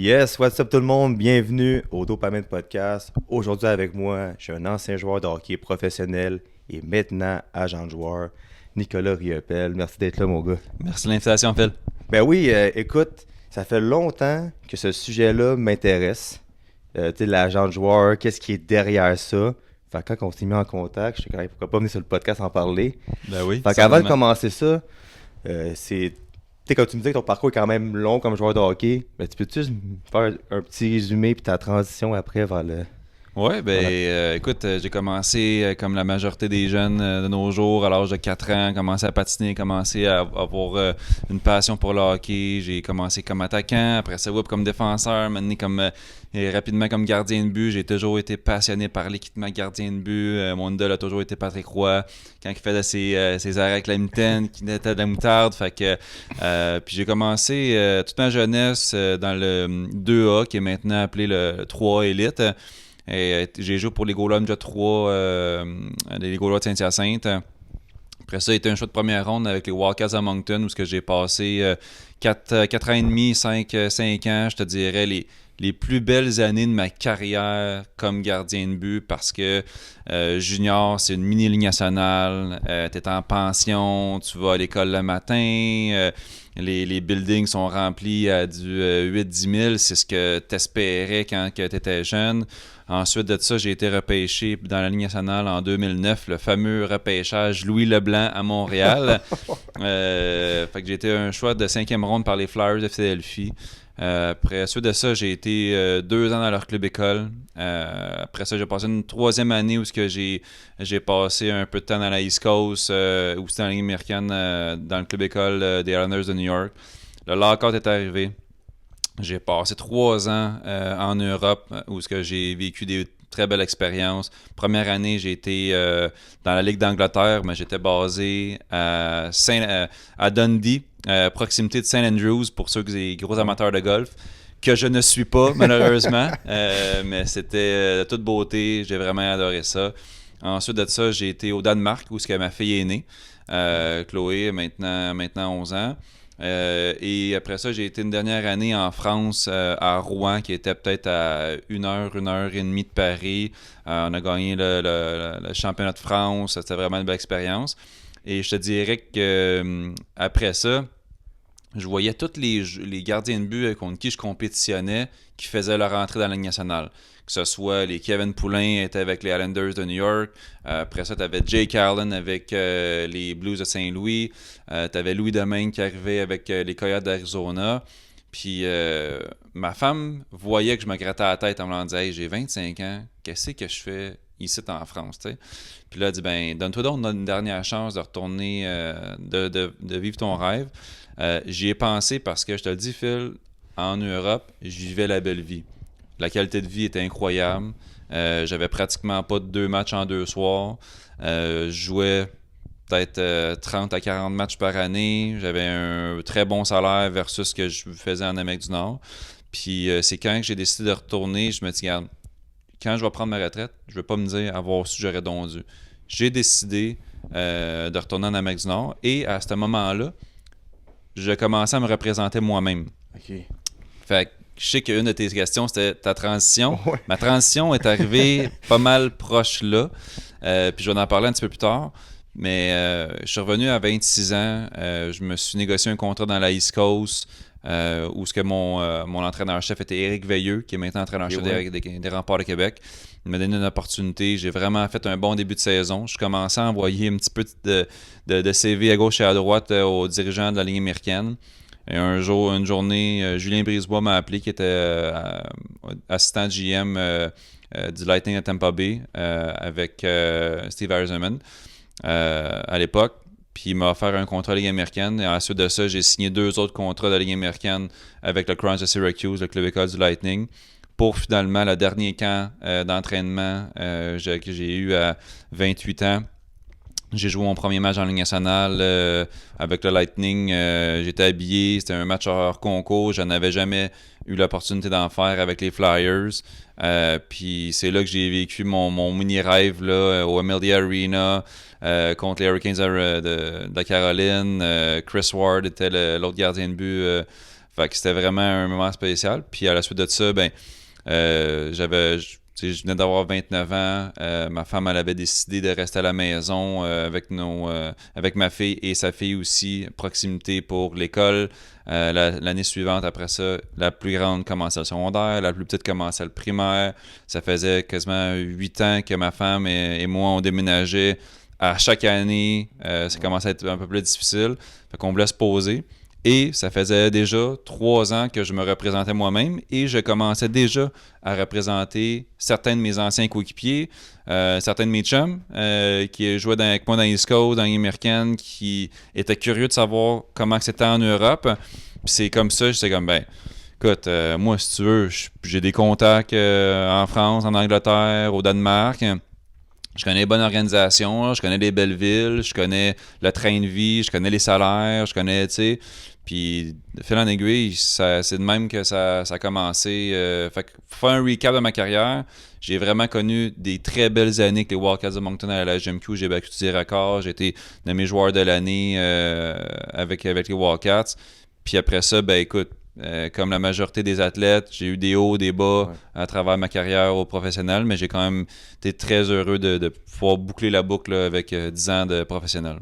Yes, what's up tout le monde? Bienvenue au Dopamine Podcast. Aujourd'hui avec moi, je suis un ancien joueur de hockey professionnel et maintenant agent de joueur, Nicolas Riopel. Merci d'être là mon gars. Merci de l'invitation, Phil. Ben oui, écoute, ça fait longtemps que ce sujet-là m'intéresse. Tu sais, l'agent de joueur, qu'est-ce qui est derrière ça? Fait que quand on s'est mis en contact, je suis quand pourquoi pas venir sur le podcast en parler. Ben oui. Fait qu'avant de commencer ça, c'est... Tu sais, quand tu me dis que ton parcours est quand même long comme joueur de hockey, ben, tu peux-tu faire un petit résumé puis ta transition après vers le... Ouais, écoute, j'ai commencé comme la majorité des jeunes de nos jours à l'âge de 4 ans, commencé à patiner, commencé à avoir une passion pour le hockey. J'ai commencé comme attaquant, après ça, comme défenseur, maintenant rapidement comme gardien de but. J'ai toujours été passionné par l'équipement gardien de but. Mon idole a toujours été Patrick Roy, quand il faisait ses arrêts avec la mitaine, qui était de la moutarde. Fait que, puis j'ai commencé toute ma jeunesse dans le 2A, qui est maintenant appelé le 3A Elite. Et j'ai joué pour les Gaulois MJ 3, les Gaulois de Saint-Hyacinthe. Après ça, été un choix de première ronde avec les Wildcats à Moncton, où j'ai passé 4 ans et demi, 5 ans, je te dirais, les plus belles années de ma carrière comme gardien de but, parce que junior, c'est une mini-ligue nationale, tu es en pension, tu vas à l'école le matin, les buildings sont remplis à du 8-10 000, c'est ce que tu espérais quand tu étais jeune. Ensuite de ça, j'ai été repêché dans la Ligue nationale en 2009, le fameux repêchage Louis Leblanc à Montréal. Fait que j'ai été un choix de 5e ronde par les Flyers de Philadelphie. Après suite de ça, j'ai été 2 ans dans leur club école. Après ça, j'ai passé une 3e année où j'ai passé un peu de temps dans la East Coast, où c'était en Ligue américaine, dans le club école des Islanders de New York. Le lockout est arrivé. J'ai passé 3 ans en Europe où j'ai vécu des très belles expériences. Première année, j'ai été dans la Ligue d'Angleterre, mais j'étais basé à Dundee, proximité de St. Andrews, pour ceux qui sont des gros amateurs de golf, que je ne suis pas malheureusement, mais c'était de toute beauté, j'ai vraiment adoré ça. Ensuite de ça, j'ai été au Danemark, où ma fille est née, Chloé, maintenant 11 ans. Et après ça, j'ai été une dernière année en France, à Rouen, qui était peut-être à 1 heure et demie de Paris. On a gagné le championnat de France. C'était vraiment une belle expérience. Et je te dirais que après ça, je voyais tous les gardiens de but contre qui je compétitionnais qui faisaient leur entrée dans la Ligue nationale. Que ce soit les Kevin Poulin étaient avec les Islanders de New York. Après ça, tu avais Jake Allen avec les Blues de Saint-Louis. Tu avais Louis Domingue qui arrivait avec les Coyotes d'Arizona. Puis ma femme voyait que je me grattais la tête en me disant « Hey, j'ai 25 ans, qu'est-ce que je fais ici en France? » t'sais? Puis là, elle dit « Ben, donne-toi donc une dernière chance de retourner, de vivre ton rêve. » J'y ai pensé parce que, je te le dis, Phil, en Europe, je vivais la belle vie. La qualité de vie était incroyable. J'avais pratiquement pas de 2 matchs en 2 soirs. Je jouais peut-être 30 à 40 matchs par année. J'avais un très bon salaire versus ce que je faisais en Amérique du Nord. Puis c'est quand j'ai décidé de retourner, je me dis, regarde, quand je vais prendre ma retraite, je ne vais pas me dire avoir su j'aurais donc dû. J'ai décidé de retourner en Amérique du Nord, et à ce moment-là, je commençais à me représenter moi-même. OK. Fait que je sais qu'une de tes questions, c'était ta transition. Ouais. Ma transition est arrivée pas mal proche là. Puis je vais en parler un petit peu plus tard. Mais je suis revenu à 26 ans. Je me suis négocié un contrat dans la East Coast, où mon entraîneur-chef était Éric Veilleux, qui est maintenant entraîneur-chef des Remparts de Québec. Il m'a donné une opportunité. J'ai vraiment fait un bon début de saison. Je commençais à envoyer un petit peu de CV à gauche et à droite aux dirigeants de la Ligue américaine. Et une journée, Julien Brisebois m'a appelé, qui était assistant GM du Lightning à Tampa Bay, avec Steve Yzerman à l'époque. Puis il m'a offert un contrat de Ligue américaine. Et à la suite de ça, j'ai signé 2 autres contrats de Ligue américaine avec le Crowns de Syracuse, le club école du Lightning, pour finalement le dernier camp d'entraînement que j'ai eu à 28 ans. J'ai joué mon premier match en Ligue nationale avec le Lightning. J'étais habillé, c'était un match hors concours. Je n'avais jamais eu l'opportunité d'en faire avec les Flyers. Puis c'est là que j'ai vécu mon mini-rêve là, au MLD Arena contre les Hurricanes de la Caroline. Chris Ward était l'autre gardien de but Fait que c'était vraiment un moment spécial. Puis à la suite de ça, ben, je venais d'avoir 29 ans. Ma femme, elle avait décidé de rester à la maison avec ma fille et sa fille aussi, proximité pour l'école. L'année suivante, après ça, la plus grande commençait le secondaire, la plus petite commençait le primaire. Ça faisait quasiment 8 ans que ma femme et moi, on déménageait à chaque année. Ça commençait à être un peu plus difficile. Fait qu'on voulait se poser. Et ça faisait déjà 3 ans que je me représentais moi-même et je commençais déjà à représenter certains de mes anciens coéquipiers, certains de mes chums qui jouaient avec moi dans l'East Coast, dans l'Américaine, qui étaient curieux de savoir comment c'était en Europe. Puis c'est comme ça, j'étais comme, ben, écoute, moi, si tu veux, j'ai des contacts en France, en Angleterre, au Danemark. Je connais les bonnes organisations, je connais les belles villes, je connais le train de vie, je connais les salaires, je connais, tu sais. Puis, de fil en aiguille, c'est de même que ça a commencé. Fait que, pour faire un recap de ma carrière, j'ai vraiment connu des très belles années avec les Wildcats de Moncton à la GMQ. J'ai battu tous les records. J'ai été nommé joueur de l'année avec les Wildcats. Puis après ça, ben écoute, comme la majorité des athlètes, j'ai eu des hauts, des bas à travers ma carrière au professionnel, mais j'ai quand même été très heureux de pouvoir boucler la boucle là, avec 10 ans de professionnel.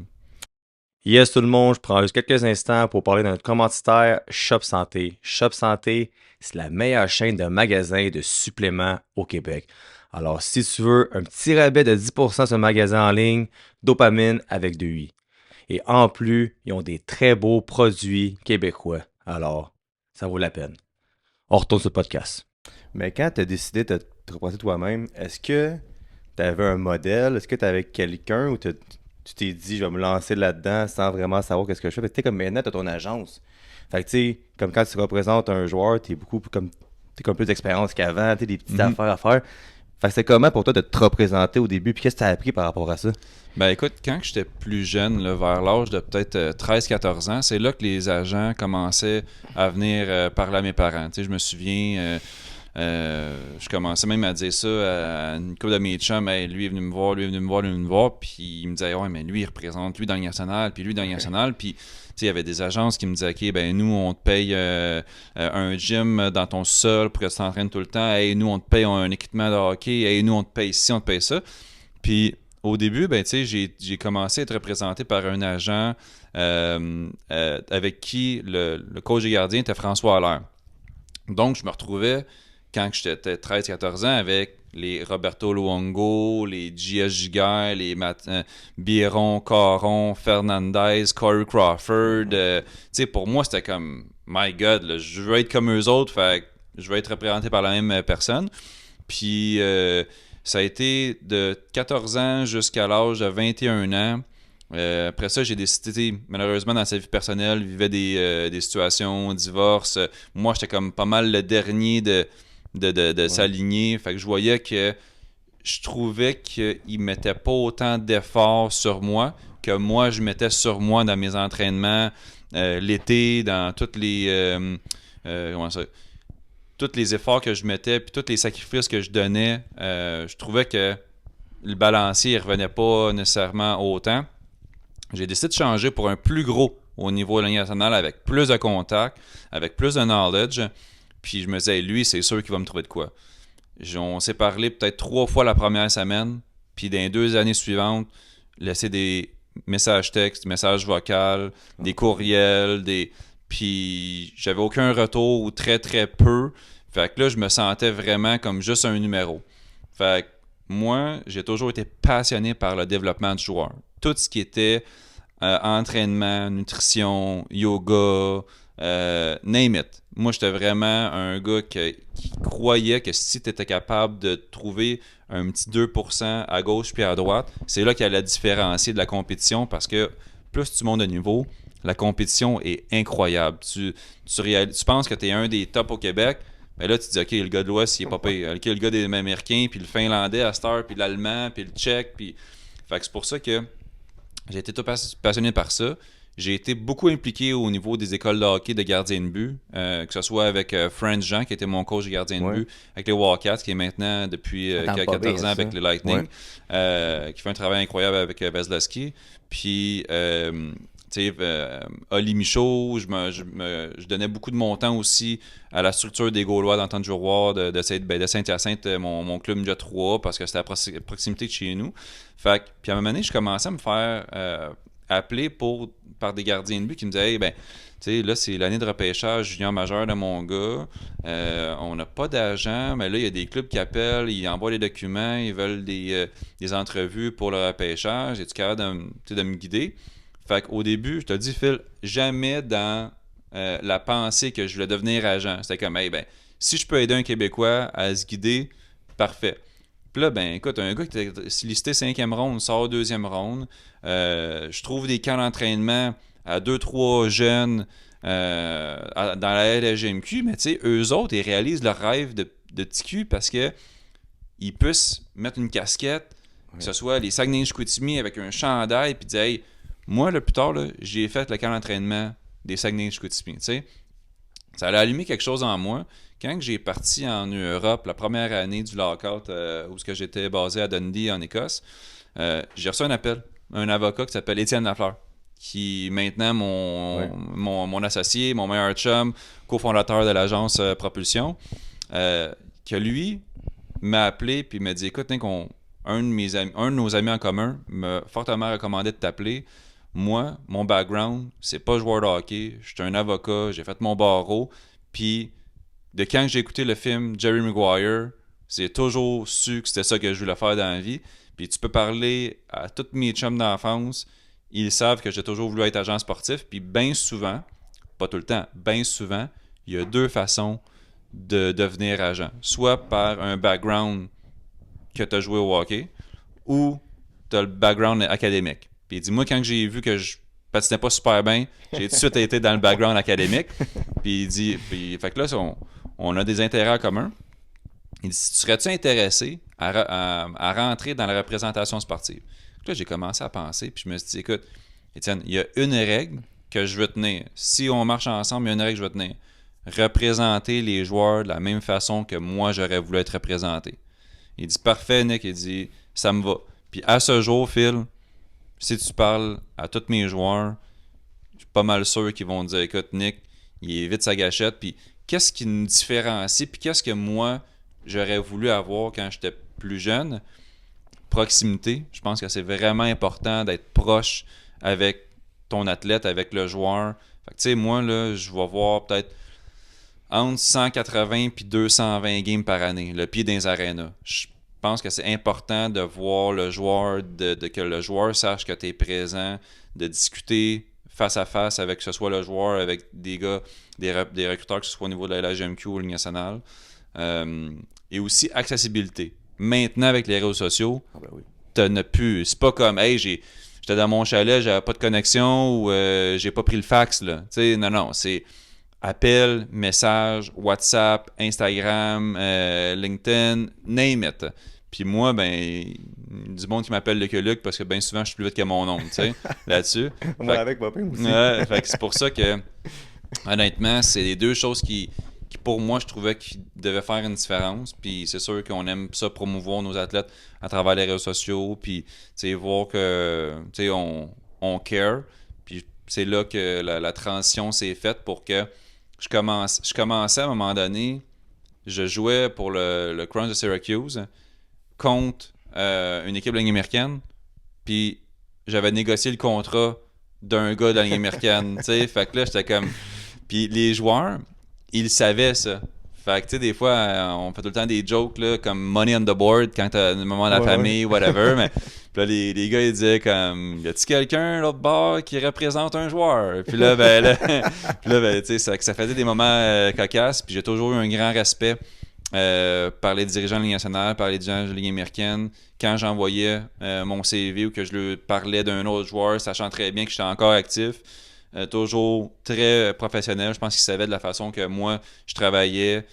Yes, tout le monde, je prends juste quelques instants pour parler de notre commanditaire Shop Santé. Shop Santé, c'est la meilleure chaîne de magasins de suppléments au Québec. Alors, si tu veux un petit rabais de 10% sur le magasin en ligne, Dopamine avec 2i. Et en plus, ils ont des très beaux produits québécois. Alors, ça vaut la peine. On retourne sur le podcast. Mais quand tu as décidé de te représenter toi-même, est-ce que tu avais un modèle? Est-ce que tu avais quelqu'un ou tu t'es dit, je vais me lancer là-dedans sans vraiment savoir qu'est-ce que je fais? Tu sais, comme maintenant, tu as ton agence. Fait que tu sais, comme quand tu représentes un joueur, tu es beaucoup comme, comme plus d'expérience qu'avant, tu sais, des petites affaires à faire. Fait que c'est comment pour toi de te représenter au début? Puis qu'est-ce que tu as appris par rapport à ça? Ben écoute, quand j'étais plus jeune, là, vers l'âge de peut-être 13-14 ans, c'est là que les agents commençaient à venir parler à mes parents. Tu sais, je me souviens, je commençais même à dire ça à une couple de mes chums, hey, lui est venu me voir, lui est venu me voir, lui est venu me voir, puis il me disait, ouais, mais lui, il représente lui dans le national, puis lui dans le national, puis tu sais, il y avait des agences qui me disaient, ok, ben nous, on te paye un gym dans ton sol pour que tu t'entraînes tout le temps, hey, nous, on te paye un équipement de hockey, hey, nous, on te paye ci, on te paye ça. Puis au début, ben, tu sais, j'ai commencé à être représenté par un agent avec qui le coach des gardiens était François Allaire. Donc, je me retrouvais, quand j'étais 13-14 ans, avec les Roberto Luongo, les G.S. Giguère, les Biron, Caron, Fernandez, Corey Crawford. Tu sais, pour moi, c'était comme, my God, là, je veux être comme eux autres, fait que je veux être représenté par la même personne. Puis, ça a été de 14 ans jusqu'à l'âge de 21 ans. Après ça, j'ai décidé, malheureusement, dans sa vie personnelle, il vivait des situations, divorce. Moi, j'étais comme pas mal le dernier de s'aligner. Fait que je voyais que je trouvais qu'il mettait pas autant d'efforts sur moi que moi, je mettais sur moi dans mes entraînements l'été, dans toutes les... comment ça? Tous les efforts que je mettais, puis tous les sacrifices que je donnais, je trouvais que le balancier ne revenait pas nécessairement autant. J'ai décidé de changer pour un plus gros au niveau de la Ligue nationale, avec plus de contacts, avec plus de knowledge. Puis je me disais, lui, c'est sûr qu'il va me trouver de quoi. On s'est parlé peut-être 3 fois la première semaine, puis dans les 2 années suivantes, laisser des messages textes, messages vocaux, des courriels, puis j'avais aucun retour ou très très peu. Fait que là, je me sentais vraiment comme juste un numéro. Fait que moi, j'ai toujours été passionné par le développement du joueur. Tout ce qui était entraînement, nutrition, yoga, name it. Moi, j'étais vraiment un gars qui croyait que si tu étais capable de trouver un petit 2% à gauche puis à droite, c'est là qu'elle allait différencier de la compétition parce que plus tu montes de niveau, la compétition est incroyable. Tu penses que tu es un des tops au Québec, mais là, tu te dis, OK, le gars de l'Ouest, il est pas pire. OK, le gars des Américains, puis le Finlandais à Star, puis l'Allemand, puis le Tchèque. Puis... Fait que c'est pour ça que j'ai été tout passionné par ça. J'ai été beaucoup impliqué au niveau des écoles de hockey de gardien de but, que ce soit avec Franz Jean, qui était mon coach de gardien de but, avec les Wildcats, qui est maintenant depuis 14 ans avec les Lightning, qui fait un travail incroyable avec Veselowski. Puis, tu Oli Michaud, je donnais beaucoup de mon temps aussi à la structure des Gaulois d'Entente Giroir de Saint-Hyacinthe, mon club Ninja 3, parce que c'était à proximité de chez nous. Fait que, puis à un moment donné, je commençais à me faire appeler par des gardiens de but qui me disaient, hey, ben, tu sais, là, c'est l'année de repêchage junior majeur de mon gars. On n'a pas d'agent, mais là, il y a des clubs qui appellent, ils envoient les documents, ils veulent des entrevues pour le repêchage. Es-tu capable de me guider? Fait qu'au début, je te dis, Phil, jamais dans la pensée que je voulais devenir agent. C'était comme, hey, ben, si je peux aider un Québécois à se guider, parfait. Puis là, ben, écoute, un gars qui était listé 5e ronde sort 2e ronde. Je trouve des camps d'entraînement à 2-3 jeunes dans la LGMQ, mais tu sais, eux autres, ils réalisent leur rêve de TQ parce que ils puissent mettre une casquette, que ce soit les Saguenay-Chicoutimi avec un chandail, puis dire, hey, moi, là, plus tard, là, j'ai fait le camp d'entraînement des Saguenay-Chicoutimi, tu sais. Ça a allumé quelque chose en moi. Quand j'ai parti en Europe, la première année du lockout, où j'étais basé à Dundee, en Écosse, j'ai reçu un appel, un avocat qui s'appelle Étienne Lafleur, qui est maintenant mon associé, mon meilleur chum, cofondateur de l'agence Propulsion, que lui m'a appelé puis m'a dit, écoute, un de nos amis en commun m'a fortement recommandé de t'appeler. Moi, mon background, c'est pas joueur de hockey. Je suis un avocat, j'ai fait mon barreau. Puis, de quand j'ai écouté le film Jerry Maguire, j'ai toujours su que c'était ça que je voulais faire dans la vie. Puis, tu peux parler à tous mes chums d'enfance, ils savent que j'ai toujours voulu être agent sportif. Puis, bien souvent, pas tout le temps, bien souvent, il y a 2 façons de devenir agent. Soit par un background que tu as joué au hockey, ou tu as le background académique. Puis il dit, moi, quand j'ai vu que je patinais pas super bien, j'ai tout de suite été dans le background académique. Puis il dit, fait que là, on a des intérêts en commun. Il dit, serais-tu intéressé à rentrer dans la représentation sportive? Là, j'ai commencé à penser, puis je me suis dit, écoute, Étienne, il y a une règle que je veux tenir. Si on marche ensemble, il y a une règle que je veux tenir. Représenter les joueurs de la même façon que moi, j'aurais voulu être représenté. Il dit, parfait, Nick. Il dit, ça me va. Puis à ce jour, Phil, si tu parles à tous mes joueurs, je suis pas mal sûr qu'ils vont dire, écoute, Nick, il évite sa gâchette. Puis qu'est-ce qui nous différencie? Puis qu'est-ce que moi, j'aurais voulu avoir quand j'étais plus jeune? Proximité. Je pense que c'est vraiment important d'être proche avec ton athlète, avec le joueur. Fait que tu sais, moi, là, je vais voir peut-être entre 180 puis 220 games par année, le pied dans les arénas. Je pense que c'est important de voir le joueur, que le joueur sache que tu es présent, de discuter face à face avec que ce soit le joueur, avec des gars, des recruteurs, que ce soit au niveau de la LHMQ ou Ligue nationale. Et aussi accessibilité. Maintenant, avec les réseaux sociaux, t'en as plus. C'est pas comme, hey, j'étais dans mon chalet, j'avais pas de connexion ou j'ai pas pris le fax, là. T'sais, non, c'est appel, message, WhatsApp, Instagram, LinkedIn, name it. Puis moi, ben, du monde qui m'appelle le Luc parce que bien souvent, je suis plus vite que mon nom, tu sais, là-dessus. Moi, avec Bopin aussi. Fait que c'est pour ça que, honnêtement, c'est les 2 choses qui pour moi, je trouvais qu'ils devaient faire une différence. Puis c'est sûr qu'on aime ça promouvoir nos athlètes à travers les réseaux sociaux. Puis, tu sais, voir que, tu sais, on care. Puis c'est là que la transition s'est faite pour que je commençais à un moment donné, je jouais pour le Crowns de Syracuse contre une équipe de la Ligue américaine. Puis j'avais négocié le contrat d'un gars de la Ligue américaine. Tu sais, fait que là, j'étais comme. Puis les joueurs, ils savaient ça. Fait que, tu sais, des fois, on fait tout le temps des jokes, là, comme money on the board quand t'as le moment de la famille, whatever. Mais puis là, les gars, ils disaient comme, y a-tu quelqu'un, l'autre bord, qui représente un joueur? Puis là, tu sais, ça faisait des moments cocasses. Puis j'ai toujours eu un grand respect par les dirigeants de la Ligue nationale, par les dirigeants de la Ligue américaine. Quand j'envoyais mon CV ou que je lui parlais d'un autre joueur, sachant très bien que j'étais encore actif, toujours très professionnel. Je pense qu'il savait de la façon que moi, je travaillais,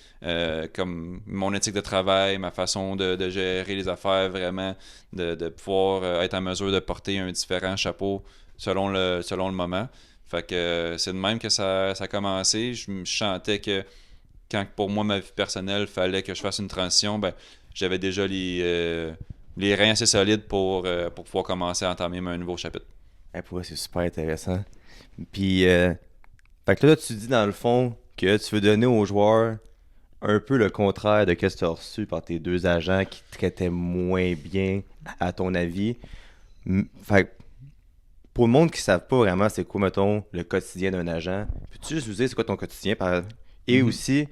comme mon éthique de travail, ma façon de gérer les affaires, vraiment, de pouvoir être en mesure de porter un différent chapeau selon le moment. Fait que c'est de même que ça a commencé. Je sentais que quand pour moi, ma vie personnelle, il fallait que je fasse une transition, ben, j'avais déjà les reins assez solides pour pouvoir commencer à entamer un nouveau chapitre. Pour eux, c'est super intéressant. Puis, fait que là, tu dis dans le fond que tu veux donner aux joueurs un peu le contraire de ce que tu as reçu par tes deux agents qui te traitaient moins bien, à ton avis. Fait que pour le monde qui ne savent pas vraiment c'est quoi, mettons, le quotidien d'un agent, peux-tu juste nous dire c'est quoi ton quotidien et aussi,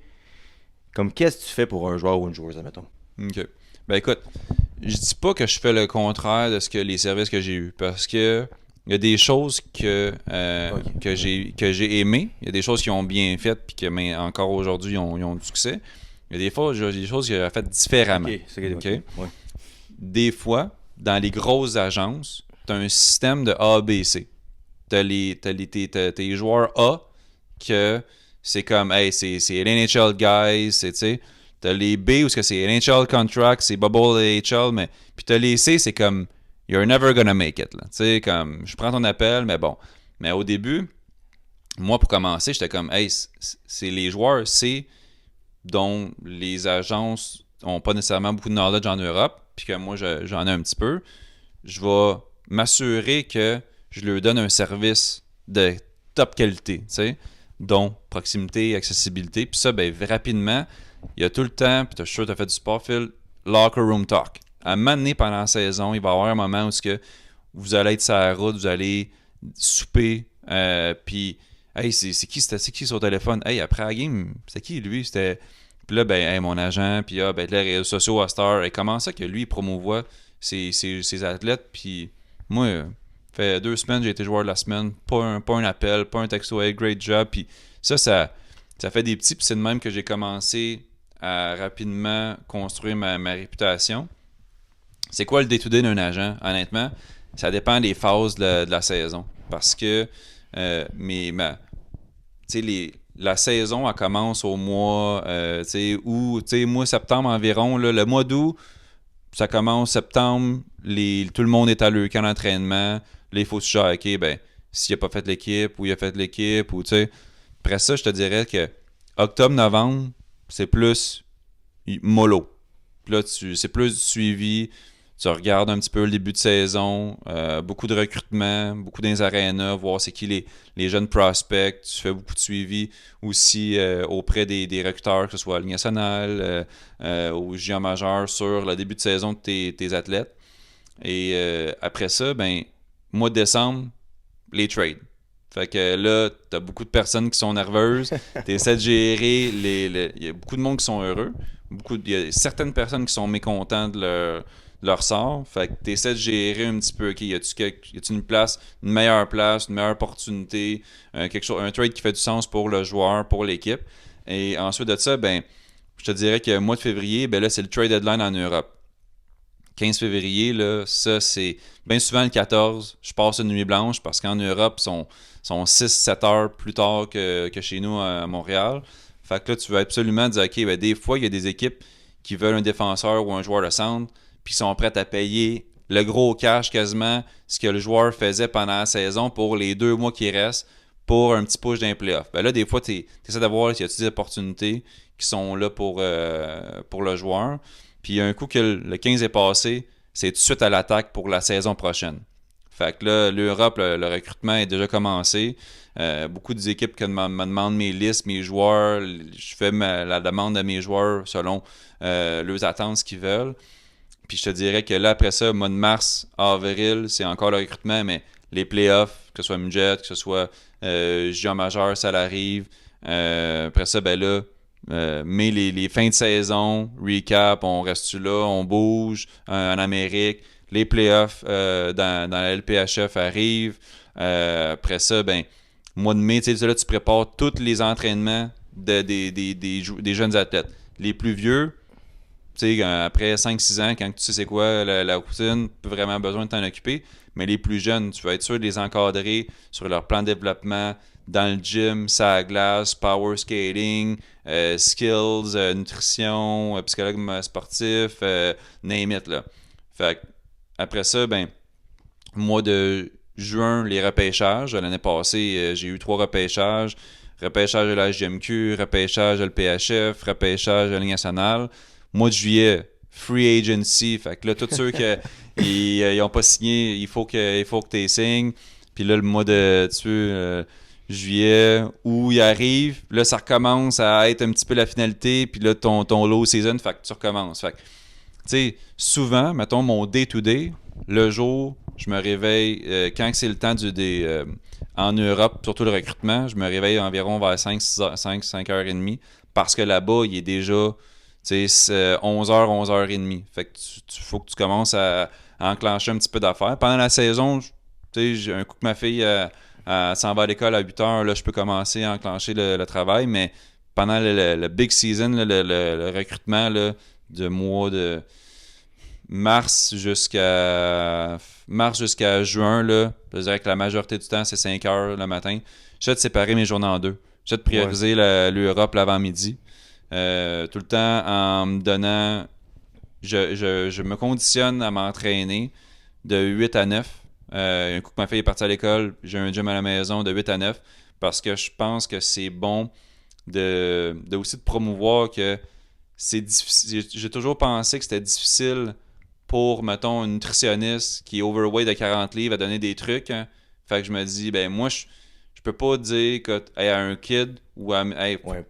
comme qu'est-ce que tu fais pour un joueur ou une joueuse, mettons? OK. Ben écoute, je dis pas que je fais le contraire de ce que les services que j'ai eus, parce que il y a des choses que j'ai aimées, il y a des choses qui ont bien faites puis que mais encore aujourd'hui ils ont du succès. Il y a des fois des choses que j'ai faites différemment. OK. Ouais. Des fois, dans les grosses agences, tu as un système de A, B, C. T'as tes joueurs A que c'est comme hey, c'est l'NHL guys, tu sais. T'as les B où c'est NHL contract, c'est bubble AHL, mais puis t'as les C, c'est comme you're never gonna make it. Tu sais, comme je prends ton appel, mais bon. Mais au début, moi pour commencer, j'étais comme hey, c'est les joueurs C dont les agences ont pas nécessairement beaucoup de knowledge en Europe, puis que moi j'en ai un petit peu. Je vais m'assurer que je leur donne un service de top qualité, tu sais, dont proximité, accessibilité. Puis ça, ben rapidement, il y a tout le temps, puis je suis sûr que tu as fait du sport, Phil, locker room talk. À un moment donné, pendant la saison, il va y avoir un moment où vous allez être sur la route, vous allez souper, puis hey, c'est qui sur le téléphone? Hey, après la game, c'est qui lui? Puis là, ben, hey, mon agent, puis ben, les réseaux sociaux à Star, et comment ça que lui, il promouvoit ses athlètes, puis moi, fait 2 semaines, j'ai été joueur de la semaine, pas un appel, pas un texto, hey, great job, puis ça fait des petits, puis c'est de même que j'ai commencé à rapidement construire ma réputation. C'est quoi le day-to-day d'un agent? Honnêtement, ça dépend des phases de la saison. Parce que la saison, elle commence au mois mois septembre environ. Là, le mois d'août, ça commence septembre, tout le monde est à leur camp d'entraînement. Là, il faut se checker, ben, s'il n'a pas fait l'équipe ou il a fait l'équipe. Ou, après ça, je te dirais que octobre-novembre, c'est plus mollo. Puis là, c'est plus du suivi. Tu regardes un petit peu le début de saison, beaucoup de recrutement, beaucoup dans les arénas, voir c'est qui les jeunes prospects. Tu fais beaucoup de suivi aussi auprès des recruteurs, que ce soit à la Ligue nationale, au junior majeur, sur le début de saison de tes athlètes. Et après ça, ben, mois de décembre, les trades. Fait que là, t'as beaucoup de personnes qui sont nerveuses. T'essaies de gérer il y a beaucoup de monde qui sont heureux. Il y a certaines personnes qui sont mécontentes de leur sort. Fait que t'essaies de gérer un petit peu. OK, y a-tu une place, une meilleure opportunité, un trade qui fait du sens pour le joueur, pour l'équipe. Et ensuite de ça, ben, je te dirais que le mois de février, ben là, c'est le trade deadline en Europe. 15 février, là, ça, c'est bien souvent le 14. Je passe une nuit blanche parce qu'en Europe, sont 6-7 heures plus tard que chez nous à Montréal. Fait que là, tu veux absolument dire, OK, ben, des fois, il y a des équipes qui veulent un défenseur ou un joueur de centre, puis sont prêtes à payer le gros cash quasiment, ce que le joueur faisait pendant la saison pour les 2 mois qui restent pour un petit push d'un playoff. Ben là, des fois, tu essaies d'avoir s'il y a des opportunités qui sont là pour le joueur. Puis un coup que le 15 est passé, c'est tout de suite à l'attaque pour la saison prochaine. Fait que là, l'Europe, le recrutement est déjà commencé. Beaucoup des équipes qui me demandent mes listes, mes joueurs. Je fais la demande de mes joueurs selon leurs attentes, ce qu'ils veulent. Puis je te dirais que là, après ça, mois de mars, avril, c'est encore le recrutement, mais les playoffs, que ce soit midget, que ce soit junior majeur, ça arrive. Après ça, ben là, mais les fins de saison, recap, on reste là, on bouge en Amérique. Les playoffs dans la LPHF arrivent. Après ça, ben, mois de mai, là, tu prépares tous les entraînements des jeunes athlètes. Les plus vieux, après 5-6 ans, quand tu sais c'est quoi la routine, tu as vraiment besoin de t'en occuper. Mais les plus jeunes, tu vas être sûr de les encadrer sur leur plan de développement, dans le gym, ça glace, power skating, skills, nutrition, psychologue sportif, name it, là. Fait après ça, ben, mois de juin, les repêchages. L'année passée, j'ai eu 3 repêchages. Repêchage de la JMQ, repêchage de l'PHF, repêchage de la Ligue nationale. Mois de juillet, free agency. Fait que là, tous ceux qui n'ont pas signé, il faut que tu les signes. Puis Puis là, le mois de juillet, où il arrive, là, ça recommence à être un petit peu la finalité, puis là, ton low season, fait que tu recommences. Fait que, tu sais, souvent, mettons, mon day-to-day, le jour, je me réveille, quand c'est le temps en Europe, surtout le recrutement, je me réveille environ vers 5h30, parce que là-bas, il est déjà, tu sais, 11h, 11h30. Fait que faut que tu commences à enclencher un petit peu d'affaires. Pendant la saison, tu sais, j'ai un coup que ma fille s'en va à l'école à 8h, là, je peux commencer à enclencher le travail, mais pendant le big season, là, le recrutement là, de mois de mars jusqu'à juin, là, je dirais que la majorité du temps, c'est 5 heures le matin. J'essaie de séparer mes journées en deux. J'essaie de prioriser l'Europe l'avant-midi. Tout le temps en me donnant... Je me conditionne à m'entraîner de 8 à 9. Un coup que ma fille est partie à l'école, j'ai un gym à la maison de 8 à 9 parce que je pense que c'est bon aussi de promouvoir que c'est difficile. J'ai toujours pensé que c'était difficile pour, mettons, une nutritionniste qui est overweight de 40 livres à donner des trucs. Hein. Fait que je me dis, ben moi, je peux pas dire que à un kid ou à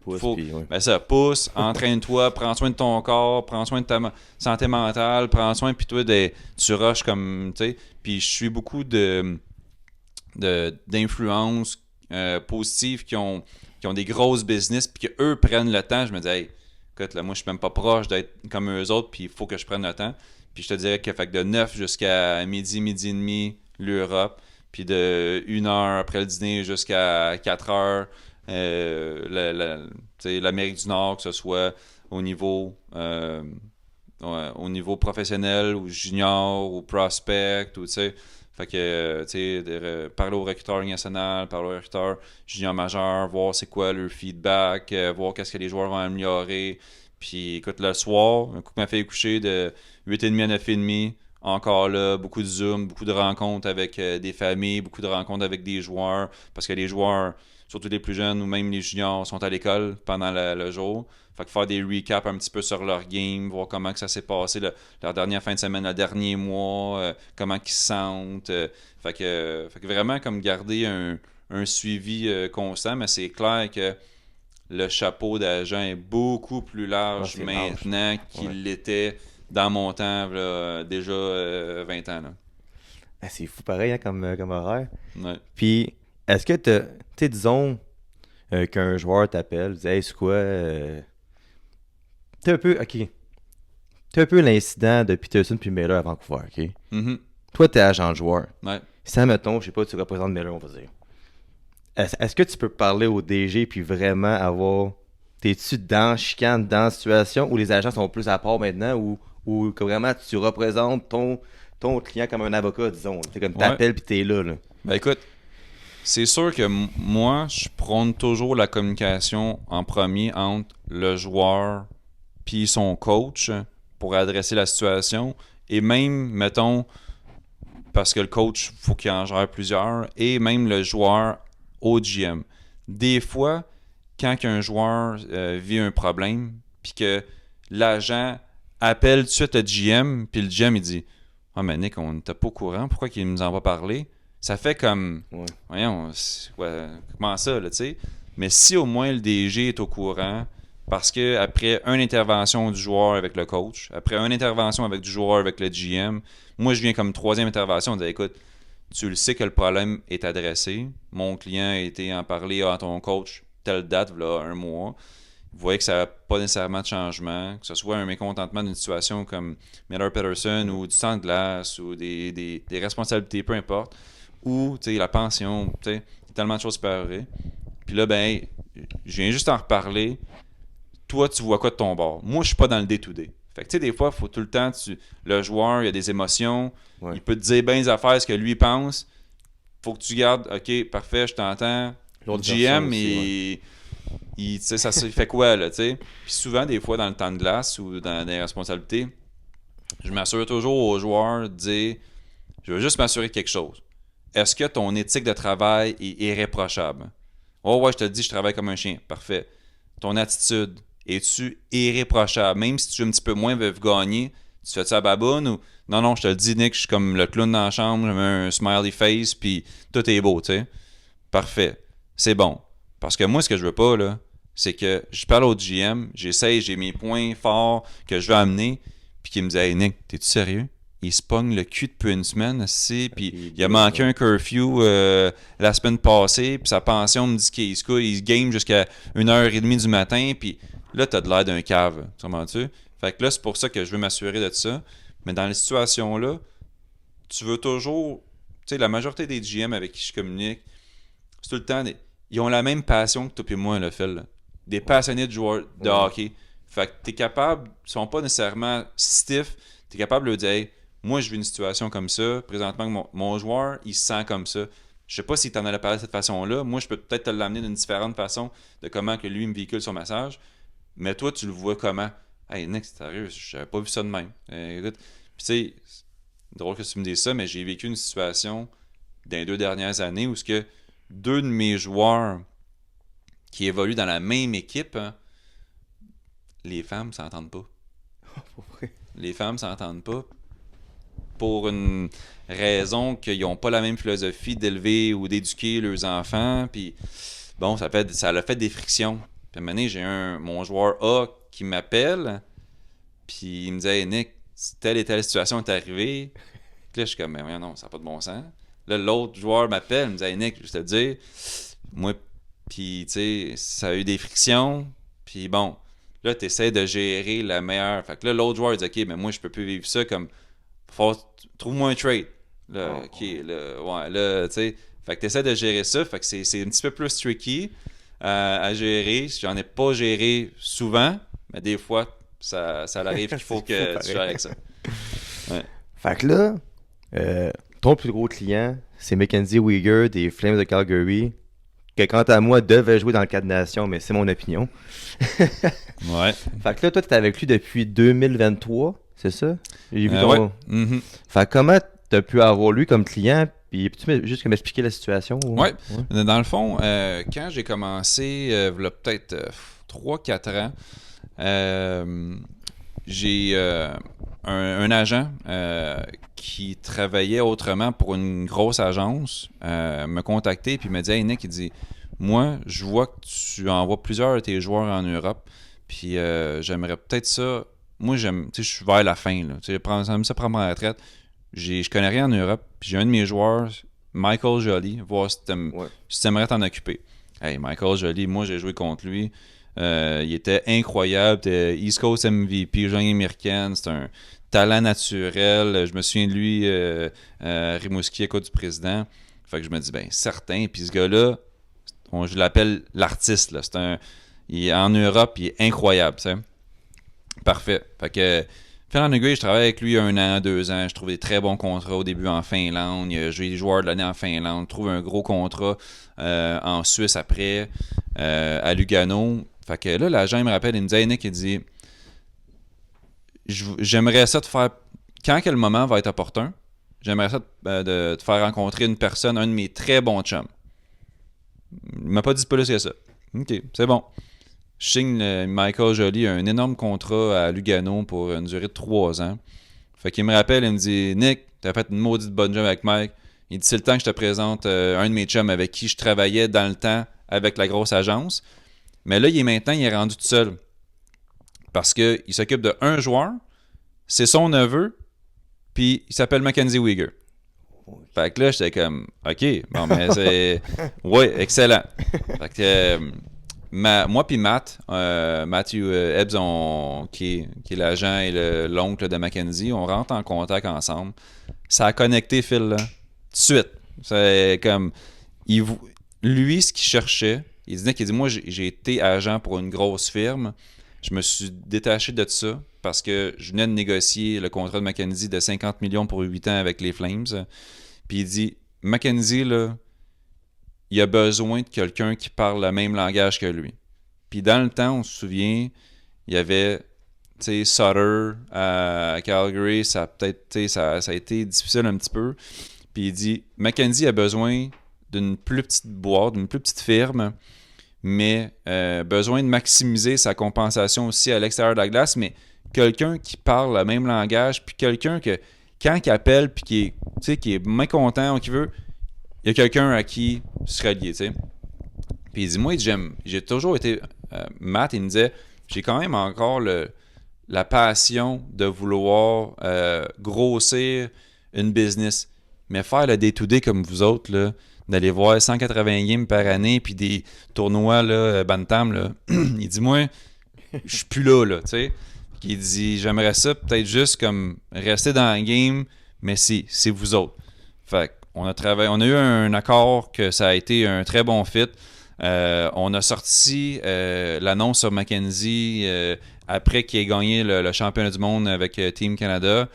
pousse, ben ça, pousse, entraîne-toi, prends soin de ton corps, prends soin de ta santé mentale, prends soin, puis toi, tu rushes comme, tu sais. Puis je suis beaucoup d'influences positives qui ont des grosses business, puis qu'eux prennent le temps. Je me dis, hey, écoute, là, moi, je suis même pas proche d'être comme eux autres, puis il faut que je prenne le temps. Puis je te dirais que, fait que de 9 jusqu'à midi et demi, l'Europe. Puis de 1h après le dîner jusqu'à 4h, l'Amérique du Nord, que ce soit au niveau professionnel ou junior ou prospect, ou tu sais. Fait que, tu sais, parler aux recruteurs nationaux, parler aux recruteurs junior majeurs, voir c'est quoi leur feedback, voir qu'est-ce que les joueurs vont améliorer. Puis écoute, le soir, un coup que ma fille est couchée de 8h30 à 9h30, encore là, beaucoup de Zoom, beaucoup de rencontres avec des familles, beaucoup de rencontres avec des joueurs, parce que les joueurs, surtout les plus jeunes ou même les juniors, sont à l'école pendant le jour. Fait que faire des recaps un petit peu sur leur game, voir comment que ça s'est passé leur dernière fin de semaine, le dernier mois, comment ils se sentent. Fait que vraiment comme garder un suivi constant, mais c'est clair que le chapeau d'agent est beaucoup plus large maintenant qu'il l'était dans mon temps, là, déjà 20 ans. Là. Ben, c'est fou pareil hein, comme horaire. Ouais. Puis, est-ce que tu sais, disons qu'un joueur t'appelle, dit hey, c'est quoi t'es un peu, ok. T'es un peu l'incident de Peterson puis Miller à Vancouver, ok? Mm-hmm. Toi, t'es agent de joueur. Ouais. Si, admettons, je sais pas, tu représentes Miller, on va dire. Est-ce que tu peux parler au DG puis vraiment avoir. T'es-tu dans chicane, dans la situation où les agents sont plus à part maintenant ou que vraiment tu représentes ton client comme un avocat, disons. T'es comme t'appelles puis t'es là. Ben écoute, c'est sûr que moi, je prône toujours la communication en premier entre le joueur puis son coach pour adresser la situation. Et même, mettons, parce que le coach, faut qu'il en gère plusieurs, et même le joueur au GM. Des fois, quand un joueur vit un problème, puis que l'agent appelle tout de suite le GM, puis le GM il dit « Ah, mais Nick, on n'était pas au courant, pourquoi qu'il nous en va parler? » Ça fait comme voyons, comment ça, là, tu sais? Mais si au moins le DG est au courant, parce que après une intervention du joueur avec le coach, après une intervention avec du joueur avec le GM, moi je viens comme troisième intervention, on dit écoute, tu le sais que le problème est adressé, mon client a été en parler à ton coach telle date, voilà, un mois. Vous voyez que ça n'a pas nécessairement de changement, que ce soit un mécontentement d'une situation comme Miller-Peterson ou du sang de glace ou des responsabilités, peu importe, ou la pension, tellement de choses qui peuvent arriver. Puis là, ben, je viens juste en reparler. Toi, tu vois quoi de ton bord? Moi, je suis pas dans le day-to-day. Fait que tu sais, des fois, il faut tout le temps, le joueur, il a des émotions, il peut te dire bien des affaires, ce que lui pense. Faut que tu gardes, ok, parfait, je t'entends. Le GM, aussi, ça se fait quoi, là, tu sais? Puis souvent, des fois, dans le temps de glace ou dans des responsabilités, je m'assure toujours aux joueurs de dire, je veux juste m'assurer de quelque chose. Est-ce que ton éthique de travail est irréprochable? Oh ouais, je te dis, je travaille comme un chien. Parfait. Ton attitude, es-tu irréprochable? Même si tu es un petit peu moins veux gagner, Tu fais ça à baboune ou non, je te le dis, Nick, je suis comme le clown dans la chambre, je mets un smiley face, puis tout est beau, tu sais. Parfait. C'est bon. Parce que moi, ce que je veux pas, là, c'est que je parle au GM, j'essaye, j'ai mes points forts que je veux amener, puis qu'il me dit, hey Nick, t'es-tu sérieux? Il se pogne le cul depuis une semaine, puis il a manqué un curfew la semaine passée, puis sa pension me dit qu'il il game jusqu'à 1h30 du matin, puis là, t'as de l'air d'un cave, tu comprends-tu? Fait que là, c'est pour ça que je veux m'assurer de ça. Mais dans les situations-là, tu veux toujours... Tu sais, la majorité des GM avec qui je communique, c'est tout le temps... Ils ont la même passion que toi et moi, le Phil. Là. Des passionnés de joueurs de hockey. Fait que t'es capable... Ils sont pas nécessairement stiff. T'es capable de leur dire, hey, moi, je vis une situation comme ça. Présentement, mon joueur, il se sent comme ça. Je sais pas si t'en allais parler de cette façon-là. Moi, je peux peut-être te l'amener d'une différente façon de comment que lui me véhicule son message. Mais toi, tu le vois comment? Hey, Nick, c'est sérieux, j'avais pas vu ça de même. Écoute, puis tu sais, c'est drôle que tu me dises ça, mais j'ai vécu une situation dans les 2 dernières années où ce que 2 de mes joueurs qui évoluent dans la même équipe, hein, les femmes s'entendent pas. Les femmes s'entendent pas pour une raison qu'ils n'ont pas la même philosophie d'élever ou d'éduquer leurs enfants. Puis bon, ça a fait des frictions. Puis à un moment donné, j'ai mon joueur A qui m'appelle, puis il me dit, hey Nick, telle et telle situation est arrivée. Puis là, je suis comme, mais voyons, non, ça n'a pas de bon sens. Là, l'autre joueur m'appelle, il me dit, hey Nick, je vais te le dire, moi, puis tu sais, ça a eu des frictions, puis bon, là, tu essaies de gérer la meilleure. Fait que là, l'autre joueur, il dit, ok, mais moi, je peux plus vivre ça comme, trouve-moi un trade. Là, ok, là, ouais, là, tu sais, fait que tu essaies de gérer ça, fait que c'est un petit peu plus tricky à gérer. J'en ai pas géré souvent, mais des fois, ça arrive qu'il faut que tu gères avec ça. Ouais. Fait que là, ton plus gros client, c'est Mackenzie Weegar des Flames de Calgary, que quant à moi, devait jouer dans le cadre nation, mais c'est mon opinion. Ouais. Fait que là, toi, tu es avec lui depuis 2023, c'est ça? J'ai vu ton... Ouais. Mm-hmm. Fait que comment tu as pu avoir lui comme client, puis peux-tu juste m'expliquer la situation? Ou... Ouais. Dans le fond, quand j'ai commencé, il y a peut-être 3-4 ans, j'ai un agent qui travaillait autrement pour une grosse agence me contacté puis me dit, hey Nick, il dit, moi je vois que tu envoies plusieurs de tes joueurs en Europe, puis j'aimerais peut-être ça. Moi j'aime, tu sais, je suis vers la fin là, tu sais, j'aime ça prendre ma retraite. Je connais rien en Europe, puis j'ai un de mes joueurs, Michael Joly, voir si tu aimerais t'en occuper. Hey, Michael Joly, moi j'ai joué contre lui. Il était incroyable, c'était East Coast MVP, joueur américaine, c'est un talent naturel. Je me souviens de lui, Rimouski, à cause du président. Fait que je me dis, ben certain. Puis ce gars-là, je l'appelle l'artiste. Là. Il est en Europe, il est incroyable. T'sais. Parfait. Fait que, fil en aiguille, je travaille avec lui 1 an, 2 ans. Je trouve des très bons contrats au début en Finlande. Il a joué joueur de l'année en Finlande. Je trouve un gros contrat en Suisse après, à Lugano. Fait que là, l'agent me rappelle, il me dit, hey Nick, il dit, j'aimerais ça te faire, quand que le moment va être opportun, j'aimerais ça de te faire rencontrer une personne, un de mes très bons chums. Il m'a pas dit plus que ça. Ok, c'est bon. Je signe Michael Joly un énorme contrat à Lugano pour une durée de 3 ans. Fait qu'il me rappelle, il me dit, Nick, t'as fait une maudite bonne job avec Mike. Il dit, c'est le temps que je te présente un de mes chums avec qui je travaillais dans le temps avec la grosse agence. Mais là, maintenant, il est rendu tout seul. Parce qu'il s'occupe de un joueur, c'est son neveu, puis il s'appelle Mackenzie Weegar. Fait que là, j'étais comme, OK, bon, mais c'est... Ouais, excellent. Fait que moi puis Matt, Matthew Ebbs, qui est l'agent et l'oncle de Mackenzie, on rentre en contact ensemble. Ça a connecté, Phil, là, tout de suite. C'est comme... Lui, ce qu'il cherchait, il dit, moi, j'ai été agent pour une grosse firme. Je me suis détaché de ça parce que je venais de négocier le contrat de Mackenzie de 50 millions pour 8 ans avec les Flames. Puis il dit, Mackenzie, là, il a besoin de quelqu'un qui parle le même langage que lui. Puis dans le temps, on se souvient, il y avait, tu sais, Sutter à Calgary, ça a été difficile un petit peu. Puis il dit, Mackenzie a besoin d'une plus petite boîte, d'une plus petite firme, mais besoin de maximiser sa compensation aussi à l'extérieur de la glace, mais quelqu'un qui parle le même langage, puis quelqu'un que, quand il appelle, puis qui est mécontent ou qui veut, il y a quelqu'un à qui se relier, tu sais. Puis il dit, moi, j'ai toujours été... Matt, il me disait, j'ai quand même encore la passion de vouloir grossir une business. Mais faire le day-to-day comme vous autres, là, d'aller voir 180 games par année, puis des tournois, là, Bantam, là, il dit, moi, je suis plus là, tu sais. Il dit, j'aimerais ça peut-être juste comme rester dans la game, mais c'est vous autres. Fait on a eu un accord que ça a été un très bon fit. On a sorti l'annonce sur Mackenzie après qu'il ait gagné le championnat du monde avec Team Canada.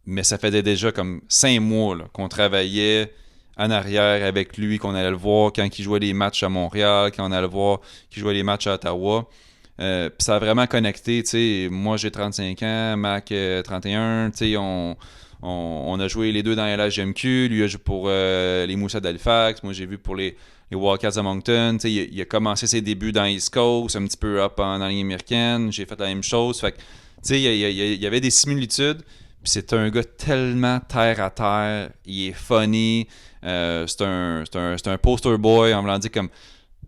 Mais ça faisait déjà comme 5 mois là, qu'on travaillait en arrière avec lui, qu'on allait le voir quand il jouait les matchs à Montréal, quand on allait le voir qu'il jouait les matchs à Ottawa. Puis ça a vraiment connecté, tu sais. Moi, j'ai 35 ans, Mac 31, tu sais, on a joué les deux dans la LHMQ. Lui a joué pour les Moussets d'Halifax. Moi, j'ai vu pour les Wildcats de Moncton. Tu sais, il a commencé ses débuts dans East Coast, un petit peu up dans la ligne américaine. J'ai fait la même chose. Fait que, tu sais, il y avait des similitudes. Puis c'est un gars tellement terre à terre. Il est funny. C'est un poster boy, en voulant dire comme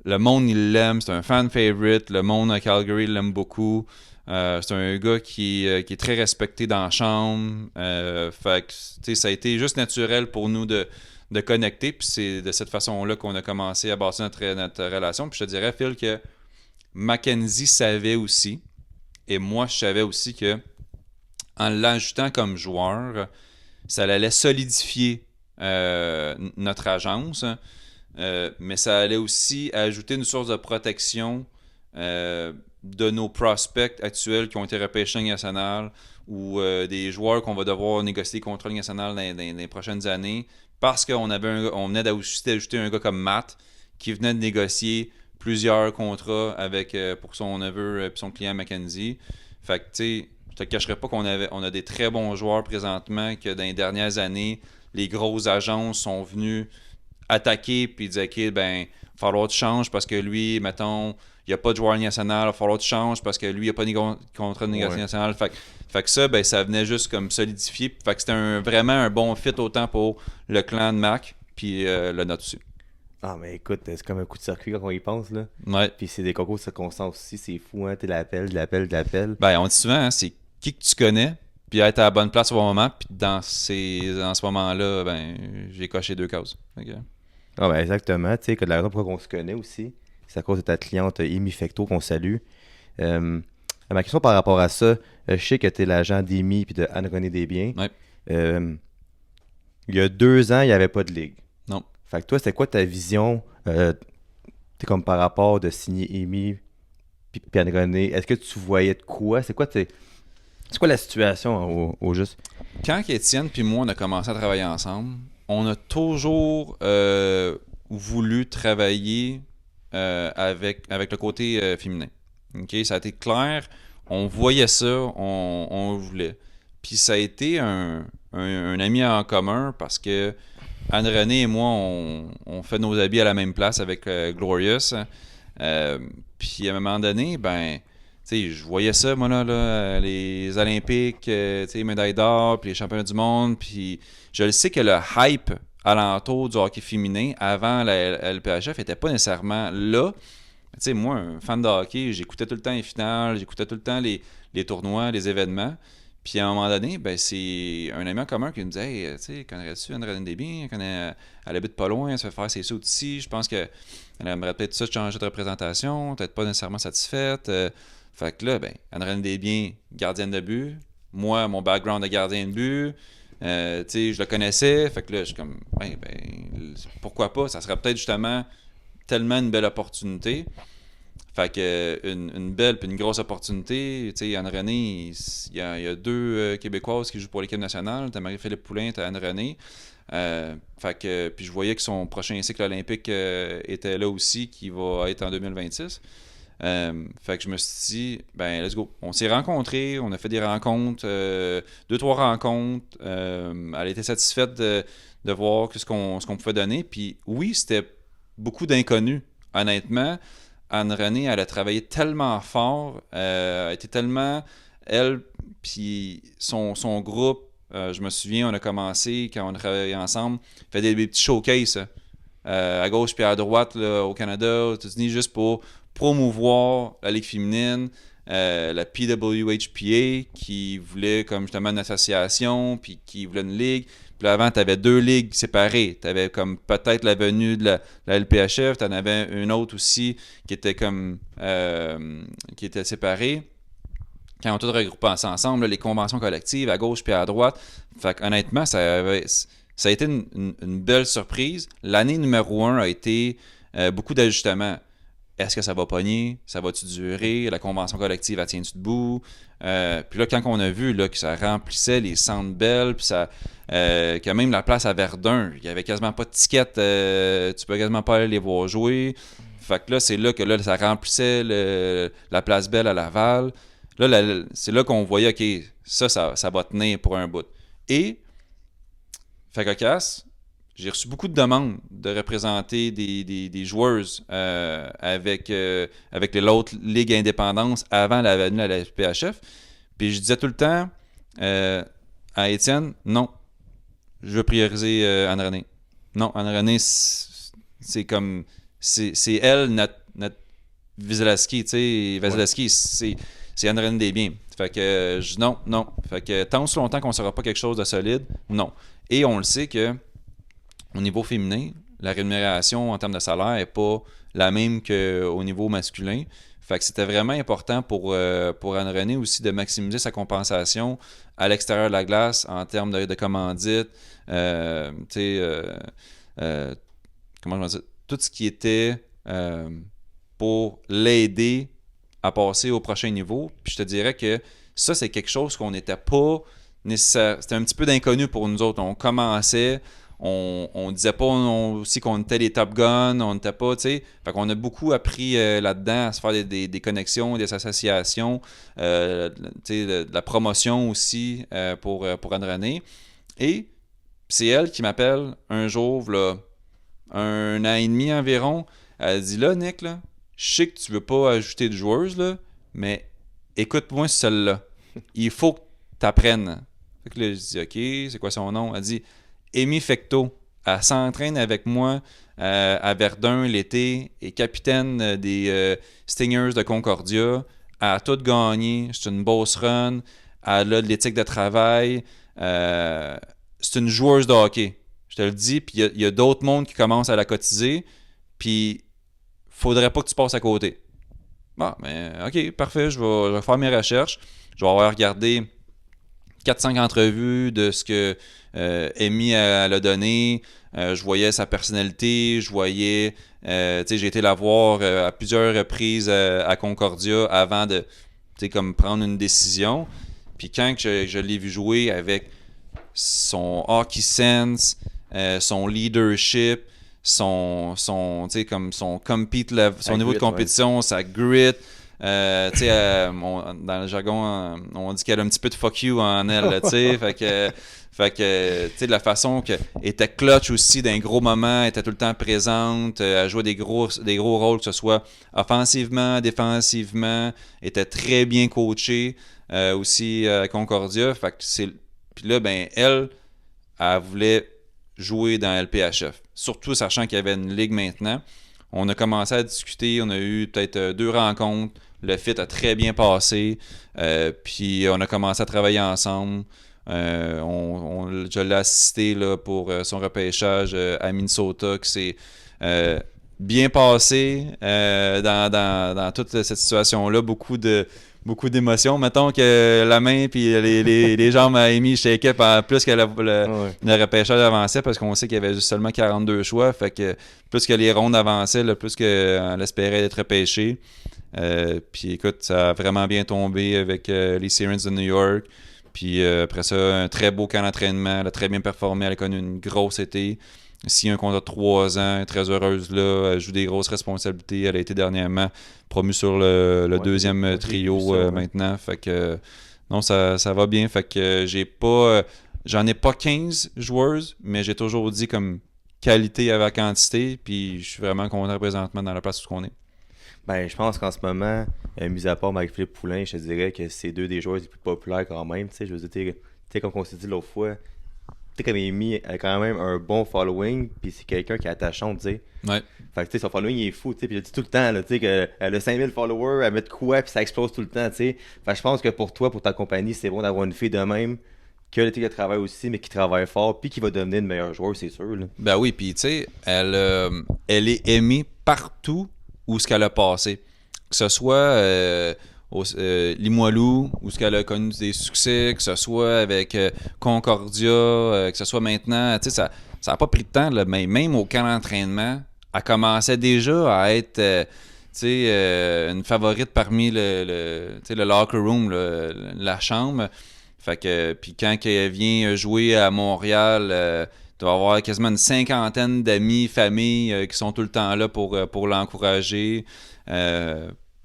le monde, il l'aime. C'est un fan favorite. Le monde à Calgary l'aime beaucoup. C'est un gars qui est très respecté dans la chambre. Fait que, ça a été juste naturel pour nous de connecter. Puis c'est de cette façon-là qu'on a commencé à bâtir notre relation. Puis je te dirais, Phil, que Mackenzie savait aussi. Et moi, je savais aussi que en l'ajoutant comme joueur, ça allait solidifier notre agence. Mais ça allait aussi ajouter une source de protection de nos prospects actuels qui ont été repêchés en Ligue nationale ou des joueurs qu'on va devoir négocier contre la Ligue nationale dans les prochaines années parce qu'on venait d'ajouter un gars comme Matt qui venait de négocier plusieurs contrats avec pour son neveu et son client Mackenzie. Fait que, tu sais, je te cacherai pas qu'on a des très bons joueurs présentement que dans les dernières années, les grosses agences sont venues attaquer puis dire OK, ben, il va falloir que tu changes parce que lui, mettons, il n'y a pas de joueur national, il va falloir que tu changes parce que lui, il n'y a pas de contrat de négociation nationale. Fait que ça, ben, ça venait juste comme solidifier. Fait que c'était vraiment un bon fit autant pour le clan de Mac puis le nôtre aussi. Ah, mais écoute, c'est comme un coup de circuit quand on y pense, là. Ouais. Puis c'est des concours de circonstances aussi, c'est fou, hein. Tu l'appelles. Ben, on dit souvent, hein, c'est qui que tu connais, puis être à la bonne place au bon moment, puis dans ce moment-là, ben, j'ai coché 2 cases. Okay. Ah, ben exactement, tu sais, que la raison pourquoi on se connaît aussi, c'est à cause de ta cliente Amy Fecto qu'on salue. Ma question par rapport à ça, je sais que tu es l'agent d'Amy puis de Anne-Renée Desbiens. Ouais. Il y a 2 ans, il n'y avait pas de ligue. Non. Fait que toi, c'était quoi ta vision t'es comme par rapport de signer Amy puis Anne-Renée? Est-ce que tu voyais de quoi? C'est quoi la situation au juste? Quand Étienne puis moi, on a commencé à travailler ensemble, on a toujours voulu travailler avec le côté féminin. Okay? Ça a été clair, on voyait ça, on voulait. Puis ça a été un ami en commun parce que Anne-Renée et moi, on fait nos habits à la même place avec Glorious. Puis à un moment donné, ben, tu sais, je voyais ça, moi, là les Olympiques, tu sais, médailles d'or, puis les championnats du monde. Puis je le sais que le hype alentour du hockey féminin avant la LPHF n'était pas nécessairement là. Tu sais, moi, un fan de hockey, j'écoutais tout le temps les finales, j'écoutais tout le temps les tournois, les événements. Puis à un moment donné, ben, c'est un ami en commun qui me disait Hey, tu sais, connais-tu Anne-Renée Desbiens? Elle habite pas loin, elle se fait faire ses sauts ici. Je pense qu'elle aimerait peut-être ça changer de représentation, peut-être pas nécessairement satisfaite. Fait que là, ben, Anne-Renée Desbiens, gardienne de but. Moi, mon background de gardien de but. Tu sais, je le connaissais. Fait que là, je suis comme, ben, pourquoi pas? Ça serait peut-être justement tellement une belle opportunité. Fait que une belle puis une grosse opportunité. Tu sais, Anne-Renée, il y a 2 Québécoises qui jouent pour l'équipe nationale. T'as Marie-Philippe Poulin, t'as Anne-Renée. Fait que puis je voyais que son prochain cycle olympique était là aussi, qui va être en 2026. Fait que je me suis dit, ben let's go. On s'est rencontrés, on a fait des rencontres, 2-3 rencontres. Elle était satisfaite de voir ce qu'on pouvait donner. Puis oui, c'était beaucoup d'inconnus, honnêtement. Anne-Renée, elle a travaillé tellement fort, elle était tellement, elle, puis son groupe, je me souviens, on a commencé, quand on travaillait ensemble, fait des petits showcases à gauche puis à droite là, au Canada, aux États-Unis, juste pour promouvoir la Ligue féminine, la PWHPA, qui voulait comme justement une association, puis qui voulait une ligue. Puis là, avant, tu avais 2 ligues séparées. Tu avais comme peut-être la venue de la LPHF, tu en avais une autre aussi qui était comme qui était séparée. Quand on tout regroupé ensemble, là, les conventions collectives à gauche puis à droite. Fait qu'honnêtement, ça a été une belle surprise. L'année numéro 1 a été beaucoup d'ajustements. Est-ce que ça va pogner? Ça va-tu durer? La convention collective, elle tient-tu debout? Puis là, quand on a vu là, que ça remplissait les centres belles, puis ça, que même la place à Verdun, il n'y avait quasiment pas de tickets, tu peux quasiment pas aller les voir jouer. Fait que là, c'est là que là, ça remplissait la place belle à Laval. Là, c'est là qu'on voyait, OK, ça va tenir pour un bout. Et, fait cocasse, j'ai reçu beaucoup de demandes de représenter des joueuses avec l'autre ligue indépendance avant la venue à la PHF. Puis je disais tout le temps à Étienne, non, je veux prioriser Anne-Renée. Non, Anne-Renée, c'est comme... C'est elle, notre Vasilevskiy, tu sais. Vasilevskiy, c'est Anne-Renée Desbiens. Fait que non. Fait que tant aussi longtemps qu'on ne saura pas quelque chose de solide, non. Et on le sait que au niveau féminin, la rémunération en termes de salaire n'est pas la même qu'au niveau masculin. Fait que c'était vraiment important pour Anne-Renée aussi de maximiser sa compensation à l'extérieur de la glace en termes de commandite. Comment je vais dire? Tout ce qui était pour l'aider à passer au prochain niveau. Puis je te dirais que ça, c'est quelque chose qu'on n'était pas nécessaire. C'était un petit peu d'inconnu pour nous autres. On commençait, on disait pas aussi qu'on était les Top Guns, on n'était pas, tu sais. Fait qu'on a beaucoup appris là-dedans à se faire des connexions, des associations, de la promotion aussi pour Anne-Renée. Et c'est elle qui m'appelle un jour, là, 1 an et demi environ. Elle dit là, Nick, là, je sais que tu veux pas ajouter de joueuses, là, mais écoute-moi celle-là. Il faut que tu apprennes. Fait que là, je dis OK, c'est quoi son nom? Elle dit Amy Fecteau. Elle s'entraîne avec moi à Verdun l'été, est capitaine des Stingers de Concordia. Elle a tout gagné. C'est une boss run. Elle a de l'éthique de travail. C'est une joueuse de hockey. Je te le dis. Puis il y a d'autres mondes qui commencent à la cotiser. Puis faudrait pas que tu passes à côté. Bon, mais OK, parfait. Je vais faire mes recherches. Je vais avoir regardé 4-5 entrevues de ce que Amy elle a donné. Je voyais sa personnalité, je voyais... j'ai été la voir à plusieurs reprises à Concordia avant de comme prendre une décision. Puis quand je l'ai vu jouer avec son hockey sense, son leadership, son compete level, son niveau de compétition, sa grit... dans le jargon, on dit qu'elle a un petit peu de fuck you en elle, tu sais. Fait que tu sais, de la façon qu'elle était clutch aussi d'un gros moment, elle était tout le temps présente, elle jouait des gros rôles, que ce soit offensivement, défensivement, était très bien coachée aussi à Concordia. Fait que puis là, ben, elle voulait jouer dans LPHF, surtout sachant qu'il y avait une ligue maintenant. On a commencé à discuter, on a eu peut-être 2 rencontres. Le fit a très bien passé. Puis on a commencé à travailler ensemble. Je l'ai assisté là, pour son repêchage à Minnesota, qui s'est bien passé dans toute cette situation-là. Beaucoup d'émotions. Mettons que la main puis les jambes à Amy shakaient plus que le repêchage avançait, parce qu'on sait qu'il y avait juste seulement 42 choix. Fait que plus que les rondes avançaient, là, plus qu'elle espérait d'être repêchée. Puis écoute, ça a vraiment bien tombé avec les Sirens de New York. Puis après ça, un très beau camp d'entraînement. Elle a très bien performé. Elle a connu une grosse été. Si un contrat de 3 ans, très heureuse là, elle joue des grosses responsabilités. Elle a été dernièrement promue sur le deuxième trio maintenant. Fait que non, ça va bien. Fait que j'en ai pas 15 joueuses, mais j'ai toujours dit comme qualité avec quantité. Puis je suis vraiment content présentement dans la place où on est. Ben, je pense qu'en ce moment, mis à part Marie-Philippe Poulin, je te dirais que c'est deux des joueurs les plus populaires quand même. Tu sais, je veux dire, comme on s'est dit l'autre fois, tu sais, comme Amy a quand même un bon following, puis c'est quelqu'un qui est attachant, tu sais. Ouais. Fait que, tu sais, son following, il est fou, tu sais, puis je le dis tout le temps, là, tu sais, qu'elle a 5000 followers, elle met de quoi, puis ça explose tout le temps, tu sais. Fait que je pense que pour toi, pour ta compagnie, c'est bon d'avoir une fille de même, que le qui travaille aussi, mais qui travaille fort, puis qui va devenir une meilleure joueur, c'est sûr, là. Ben oui, puis tu sais, elle est aimée partout où ce qu'elle a passé. Que ce soit au Limoilou, où ce qu'elle a connu des succès, que ce soit avec Concordia, que ce soit maintenant, tu sais, ça a pas pris de temps, là, mais même au camp d'entraînement, elle commençait déjà à être, tu sais, une favorite parmi tu sais, le locker room, la chambre. Fait que, puis quand elle vient jouer à Montréal, il doit avoir quasiment une cinquantaine d'amis, familles qui sont tout le temps là pour l'encourager. Tu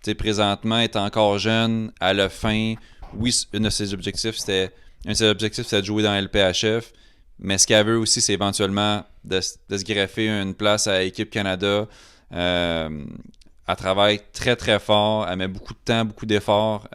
sais, présentement, elle est encore jeune, à la fin. Oui, un de ses objectifs, c'était de jouer dans LPHF. Mais ce qu'elle veut aussi, c'est éventuellement de se greffer une place à l'équipe Canada. Elle travaille très, très fort. Elle met beaucoup de temps, beaucoup d'efforts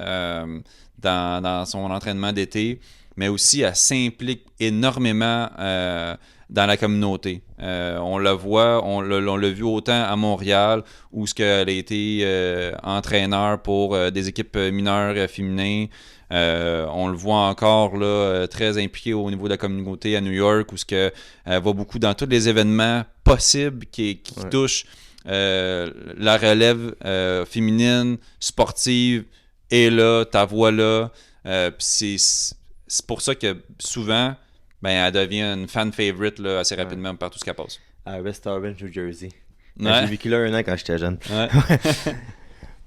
dans son entraînement d'été. Mais aussi, elle s'implique énormément dans la communauté. On le voit, on l'a vu autant à Montréal, où elle a été entraîneur pour des équipes mineures féminines. On le voit encore là, très impliqué au niveau de la communauté à New York, où elle va beaucoup dans tous les événements possibles qui touchent la relève féminine, sportive, et là, ta voix là. C'est pour ça que souvent, ben, elle devient une fan favorite là, assez rapidement par tout ce qu'elle passe. À West Orange, New Jersey. Ouais. J'ai vécu là 1 an quand j'étais jeune. Ouais. Fait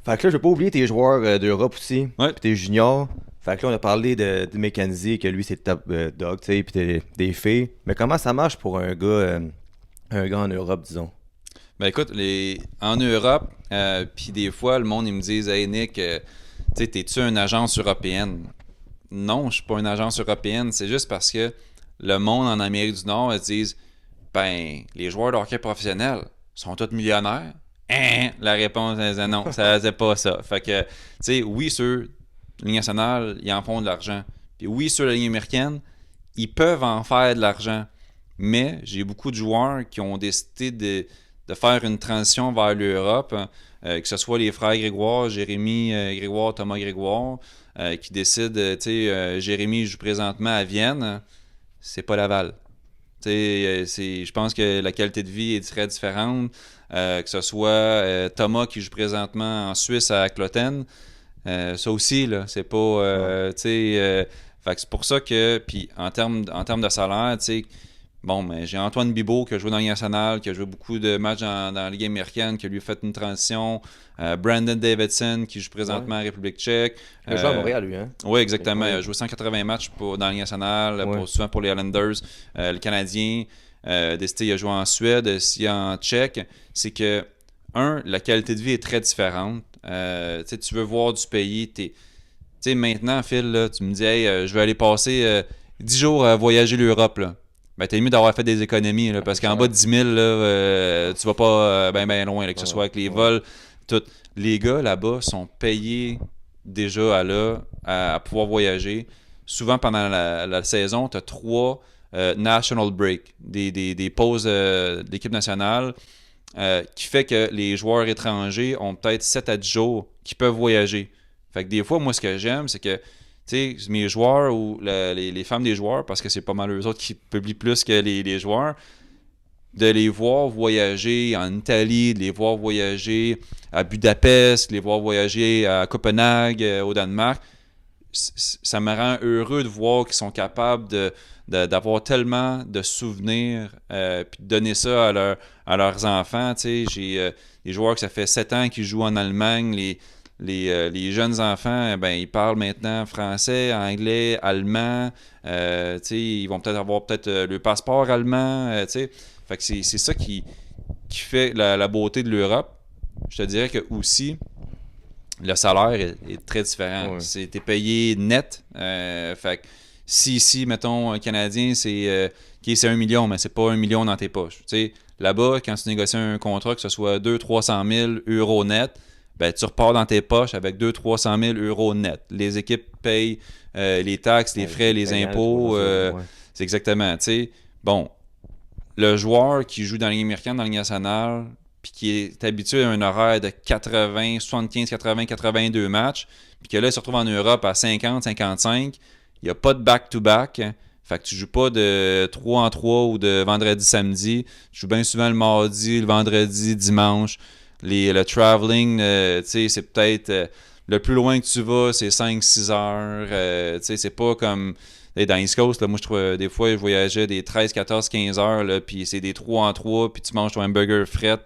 que là, je veux pas oublier tes joueurs d'Europe aussi, Ouais. puis tes juniors. Fait que là, on a parlé de Mackenzie, que lui, c'est top dog, tu sais, puis des filles. Mais comment ça marche pour un gars en Europe, disons? Ben écoute, en Europe, puis des fois, le monde, ils me disent « Hey Nick, tu sais, t'es-tu une agence européenne? » Non, je suis pas une agence européenne. C'est juste parce que le monde en Amérique du Nord, ils se disent « Ben, les joueurs de hockey professionnels sont tous millionnaires? » La réponse est non, ça c'est pas ça. Fait que, tu sais, oui, sur la Ligue nationale, ils en font de l'argent. Puis oui, sur la Ligue américaine, ils peuvent en faire de l'argent. Mais j'ai beaucoup de joueurs qui ont décidé de faire une transition vers l'Europe, que ce soit les frères Grégoire, Jérémy Grégoire, Thomas Grégoire, qui décident, tu sais, Jérémy joue présentement à Vienne, c'est pas Laval. Tu sais, je pense que la qualité de vie est très différente. Que ce soit Thomas qui joue présentement en Suisse à Cloten, ça aussi, là, c'est pas, tu sais, fait que c'est pour ça que, puis en termes de salaire, tu sais, bon, mais j'ai Antoine Bibeau qui a joué dans la Ligue nationale, qui a joué beaucoup de matchs dans la Ligue américaine, qui a lui fait une transition. Brandon Davidson qui joue présentement en République tchèque. Il a joué à Montréal, lui, hein? Oui, exactement. Il a joué 180 matchs dans la Ligue nationale, souvent pour les Islanders. Le Canadien, il a joué en Suède, aussi en Tchèque. C'est que, la qualité de vie est très différente. Tu veux voir du pays. Tu sais, maintenant, Phil, là, tu me dis, hey, je vais aller passer 10 jours à voyager l'Europe, là. Ben, t'es mieux d'avoir fait des économies, là, parce qu'en bas de 10 000, là, tu vas pas ben loin, là, que ce soit avec les vols, tout. Les gars, là-bas, sont payés déjà à pouvoir voyager. Souvent, pendant la saison, tu as 3 national breaks, des pauses de l'équipe nationale, qui fait que les joueurs étrangers ont peut-être 7 à 10 jours qui peuvent voyager. Fait que des fois, moi, ce que j'aime, c'est que tu sais, mes joueurs ou les femmes des joueurs, parce que c'est pas mal eux autres qui publient plus que les joueurs, de les voir voyager en Italie, de les voir voyager à Budapest, de les voir voyager à Copenhague, au Danemark, ça me rend heureux de voir qu'ils sont capables d'avoir tellement de souvenirs, puis de donner ça à leurs enfants. Tu sais, j'ai des joueurs que ça fait 7 ans qu'ils jouent en Allemagne, les jeunes enfants, ben, ils parlent maintenant français, anglais, allemand. Ils vont peut-être avoir le passeport allemand. Fait que c'est ça qui fait la beauté de l'Europe. Je te dirais que aussi, le salaire est très différent. Ouais. T'es payé net. Fait que Si ici, mettons, un Canadien, c'est 1 million, mais c'est pas 1 million dans tes poches. Tu sais, là-bas, quand tu négocies un contrat, que ce soit 200-300 000 euros net, ben, tu repars dans tes poches avec 200-300 000 euros net. Les équipes payent les taxes, les frais, les impôts. C'est exactement, tu sais. Bon, le joueur qui joue dans la Ligue américaine, dans la Ligue nationale, puis qui est habitué à un horaire de 80, 75, 80, 82 matchs, puis que là, il se retrouve en Europe à 50, 55, il n'y a pas de back-to-back. Fait que tu joues pas de 3 en 3 ou de vendredi, samedi. Tu joues bien souvent le mardi, le vendredi, dimanche. Le traveling, tu sais, c'est peut-être... le plus loin que tu vas, c'est 5-6 heures. Tu sais, c'est pas comme... Dans East Coast, là, moi, je trouve des fois, je voyageais des 13, 14, 15 heures, là, puis c'est des 3 en 3, puis tu manges ton hamburger fret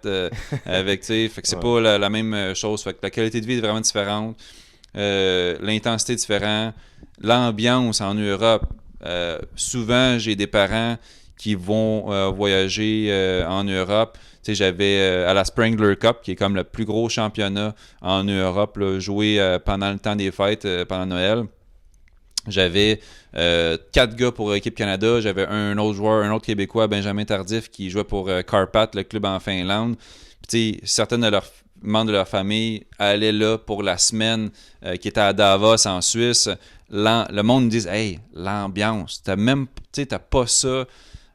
avec, tu sais, fait que c'est pas la même chose. Fait que la qualité de vie est vraiment différente. L'intensité est différente. L'ambiance en Europe, souvent, j'ai des parents qui vont voyager en Europe. Tu sais, j'avais à la Spengler Cup, qui est comme le plus gros championnat en Europe, là, joué pendant le temps des fêtes, pendant Noël. J'avais 4 gars pour l'équipe Canada. J'avais un autre joueur, un autre Québécois, Benjamin Tardif, qui jouait pour Karpat, le club en Finlande. Puis, certains de leurs membres de leur famille allaient là pour la semaine qui était à Davos, en Suisse. Le monde me dit « Hey, l'ambiance, t'as pas ça